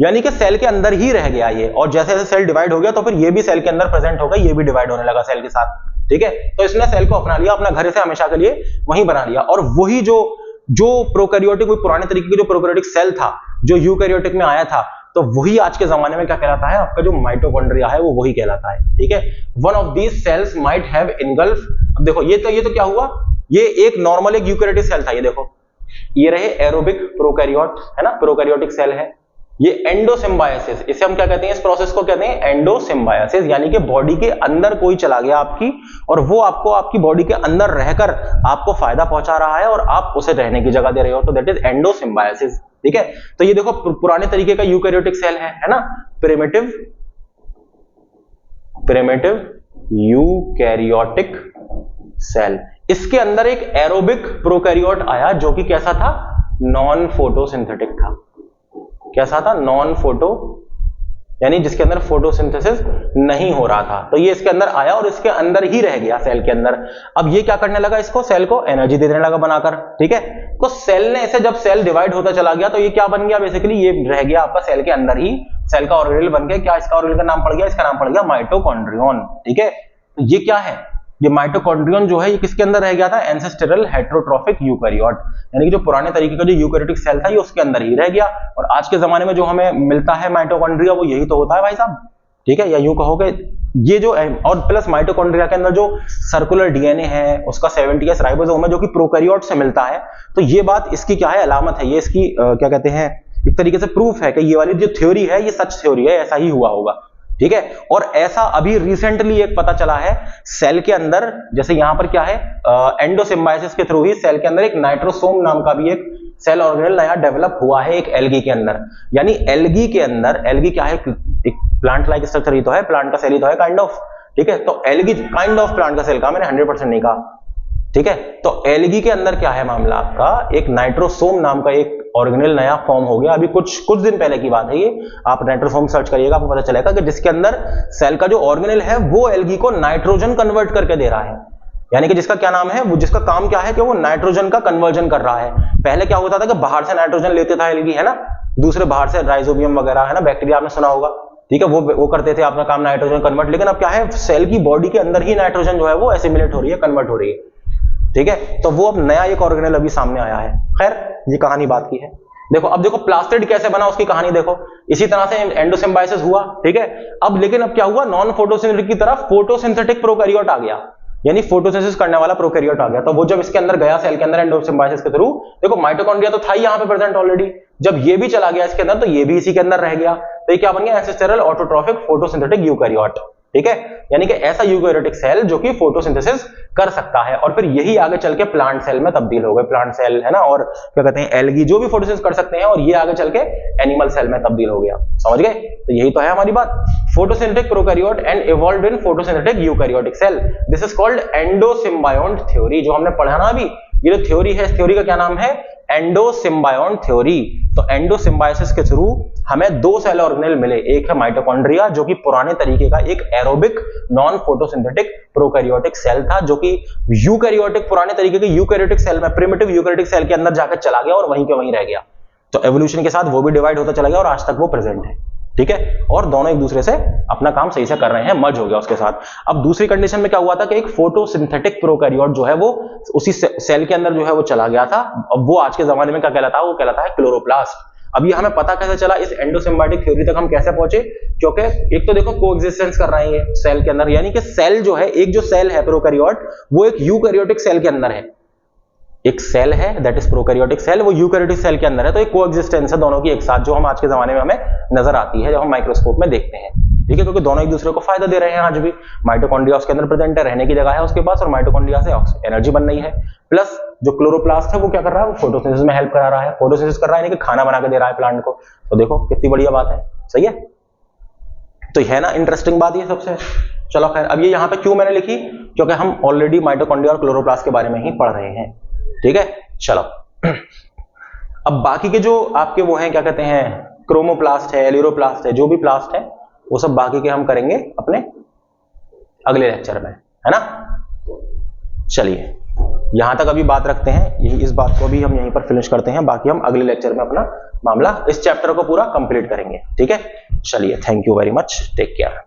यानी कि सेल के अंदर ही रह गया ये, और जैसे जैसे सेल डिवाइड हो गया तो फिर ये भी सेल के अंदर प्रेजेंट हो गया, ये भी डिवाइड होने लगा सेल के साथ। ठीक है, तो इसने सेल को अपना लिया, अपना घर से हमेशा के लिए वहीं बना लिया, और वही जो प्रोकैरियोटिक, कोई पुराने तरीके के जो प्रोकैरियोटिक सेल था जो यूकैरियोटिक में आया था, तो वही आज के जमाने में क्या कहलाता है? आपका जो माइटोकॉन्ड्रिया है वो वही कहलाता है। ठीक है, one of these cells might have engulf. अब देखो ये तो क्या हुआ? ये एक नॉर्मल एक यूकैरियोटिक सेल था, ये देखो, ये रहे एरोबिक प्रोकैरियोट, है ना, प्रोकैरियोटिक सेल है। ये एंडोसिम्बायोसिस, इसे हम क्या कहते हैं? इस प्रोसेस को कहते हैं एंडोसिम्बायोसिस, यानी कि बॉडी के अंदर कोई चला गया आपकी, और वो आपको आपकी बॉडी के अंदर रहकर आपको फायदा पहुंचा रहा है और आप उसे रहने की जगह दे रहे हो, तो दैट इज एंडोसिम्बायोसिस। ठीक है, तो ये देखो पुराने तरीके का यूकैरियोटिक सेल है ना, प्रिमिटिव यूकैरियोटिक सेल। इसके अंदर एक एरोबिक प्रोकैरियोट आया जो कि कैसा था? नॉन फोटोसिंथेटिक था। कैसा था? नॉन फोटो, यानी जिसके अंदर फोटोसिंथेसिस नहीं हो रहा था, तो ये इसके अंदर आया और इसके अंदर ही रह गया सेल के अंदर। अब ये क्या करने लगा? इसको, सेल को एनर्जी देने लगा बनाकर। ठीक है, तो सेल ने इसे, जब सेल डिवाइड होता चला गया तो ये क्या बन गया? बेसिकली ये रह गया आपका सेल के अंदर ही, सेल का ऑर्गेनेल बन गया। क्या इसका ऑर्गेनेल का नाम पड़ गया? इसका नाम पड़ गया माइटोकॉन्ड्रियन। ठीक है, ये क्या है? ये माइटोकॉन्ड्रियन जो है ये किसके अंदर रह गया था? एंसेस्टरल हेटेरोट्रॉफिक यूकैरियोट, यानी कि जो पुराने तरीके का जो यूकैरियोटिक सेल था ये उसके अंदर ही रह गया, और आज के जमाने में जो हमें मिलता है माइटोकॉन्ड्रिया वो यही तो होता है भाई साहब। ठीक है, या यूं कहोगे ये जो, और प्लस माइटोकॉन्ड्रिया के अंदर जो सर्कुलर डीएनए है उसका 70s राइबोसोम है जो कि प्रोकैरियोट से मिलता है, तो ये बात इसकी क्या है? अलामत है, ये इसकी क्या कहते हैं, एक तरीके से प्रूफ है कि ये वाली जो थ्योरी है ये सच थ्योरी है, ऐसा ही हुआ होगा। ठीक है, और ऐसा अभी रिसेंटली एक पता चला है सेल के अंदर, जैसे यहां पर क्या है, एंडोसिम्बायोसिस के थ्रू ही सेल के अंदर एक नाइट्रोसोम नाम का भी एक सेल ऑर्गेनेल नया डेवलप हुआ है एक एल्गी के अंदर। यानी एल्गी के अंदर, एल्गी क्या है? एक प्लांट लाइक स्ट्रक्चर ही तो है, प्लांट का सेल ही तो है काइंड ऑफ। ठीक है, तो एल्गी काइंड ऑफ प्लांट का सेल का, मैंने 100% नहीं कहा। ठीक है, तो एल्गी के अंदर क्या है मामला आपका? एक नाइट्रोसोम नाम का एक ऑर्गेनेल नया फॉर्म हो गया, अभी कुछ दिन पहले की बात है ये, आप नाइट्रोसोम सर्च करिएगा आपको पता चलेगा कि जिसके अंदर सेल का जो ऑर्गेनेल है वो एल्गी को नाइट्रोजन कन्वर्ट करके दे रहा है, यानी कि जिसका क्या नाम है, वो जिसका काम क्या है कि वो नाइट्रोजन का कन्वर्जन कर रहा है। पहले क्या होता था कि बाहर से नाइट्रोजन लेते था एल्गी, है ना, दूसरे बाहर से राइजोबियम वगैरह, है ना, बैक्टीरिया आपने सुना होगा। ठीक है, वो करते थे अपना काम नाइट्रोजन कन्वर्ट, लेकिन अब क्या है, सेल की बॉडी के अंदर ही नाइट्रोजन जो है वो एसिमिलेट हो रही है, कन्वर्ट हो रही है। ठीक है, तो वो अब नया एक ऑर्गेनेल अभी सामने आया है। खैर ये कहानी बात की है। देखो अब देखो प्लास्टिड कैसे बना उसकी कहानी देखो, इसी तरह से एंडोसिम्बायोसिस हुआ। ठीक है, अब लेकिन अब क्या हुआ, नॉन फोटोसिंथेटिक की तरफ फोटोसिंथेटिक प्रोकैरियोट आ गया, यानी फोटोसिंथेसिस करने वाला प्रोकैरियोट आ गया। तो वो जब इसके अंदर गया सेल के अंदर एंडोसिम्बायोसिस के थ्रू, देखो माइटोकॉन्ड्रिया तो था ही यहां पे प्रेजेंट ऑलरेडी, जब ये भी चला गया इसके अंदर तो ये भी इसी के अंदर रह गया, तो ये क्या बन गया? एंसेस्टरल ऑटोट्रॉफिक फोटोसिंथेटिक यूकैरियोट। ठीक है, यानी कि ऐसा यूकैरियोटिक सेल जो कि फोटोसिंथेसिस कर सकता है, और फिर यही आगे चल के प्लांट सेल में तब्दील हो गए, प्लांट सेल है ना, और क्या कहते हैं एल्गी जो भी फोटोसिंथेसिस कर सकते हैं, और ये आगे चल के एनिमल सेल में तब्दील हो गया। समझ गए? तो यही तो है हमारी बात, photosynthetic prokaryote and evolved in photosynthetic eukaryotic cell, this is called endosymbiont theory. जो हमने पढ़ा ना अभी, ये जो थ्योरी है, इस थ्योरी का क्या नाम है? एंडोसिम्बायोन्ट थ्योरी। तो एंडोसिम्बायोसिस के थ्रू हमें दो सेल ऑर्गेनेल मिले, एक है माइटोकॉन्ड्रिया जो कि पुराने तरीके का एक aerobic non photosynthetic prokaryotic cell था, जो कि यूकैरियोटिक पुराने तरीके के यूकैरियोटिक सेल में, प्रिमिटिव यूकैरियोटिक सेल के अंदर जाकर चला गया और वहीं के वहीं रह गया। तो एवोल्यूशन के साथ वो भी डिवाइड होता चला गया और आज तक वो प्रेजेंट है। ठीक है, और दोनों एक दूसरे से अपना काम सही से कर रहे हैं, मर्ज हो गया उसके साथ। अब दूसरी कंडीशन में क्या हुआ था कि एक फोटोसिंथेटिक प्रोकैरियोट जो है वो उसी सेल के अंदर जो है वो चला गया था। अब वो आज के जमाने में क्या कहलाता है? वो कहलाता है क्लोरोप्लास्ट। अब ये हमें पता कैसे चला, इस एंडोसिम्बायोटिक थ्योरी तक हम कैसे पहुंचे? क्योंकि एक तो देखो कोएग्जिस्टेंस कर रहे हैं ये सेल के अंदर, यानी कि सेल जो है, एक जो सेल है प्रोकैरियोट, वो एक यूकैरियोटिक सेल के अंदर है। एक सेल है दैट इज प्रोकैरियोटिक सेल, वो यूकैरियोटिक सेल के अंदर है। तो एक कोएग्जिस्टेंस है दोनों की एक साथ, जो हम आज के जमाने में हमें नजर आती है जब हम माइक्रोस्कोप में देखते हैं। ठीक है, क्योंकि दोनों एक दूसरे को फायदा दे रहे हैं। आज भी माइटोकॉन्ड्रिया उसके अंदर प्रेजेंट है, रहने की जगह है उसके पास, और माइटोकॉन्ड्रिया से एनर्जी बन रही है। प्लस जो क्लोरोप्लास्ट है वो क्या कर रहा है? वो फोटोसिंथेसिस में हेल्प करा रहा है, फोटोसिंथेसिस कर रहा है, यानी कि खाना बना के दे रहा है प्लांट को। तो देखो कितनी बढ़िया बात है, सही है? तो है ना इंटरेस्टिंग बात ये सबसे। चलो खैर, अब ये यहाँ पे क्यों मैंने लिखी? क्योंकि हम ऑलरेडी माइटोकॉन्ड्रिया और क्लोरोप्लास्ट के बारे में ही पढ़ रहे हैं। ठीक है, चलो अब बाकी के जो आपके वो हैं, क्या कहते हैं, क्रोमोप्लास्ट है, एलिरोप्लास्ट है, जो भी प्लास्ट है वो सब बाकी के हम करेंगे अपने अगले लेक्चर में, है ना। चलिए यहां तक अभी बात रखते हैं, यही इस बात को भी हम यहीं पर फिनिश करते हैं, बाकी हम अगले लेक्चर में अपना मामला इस चैप्टर को पूरा कंप्लीट करेंगे। ठीक है, चलिए, thank you very much, take care.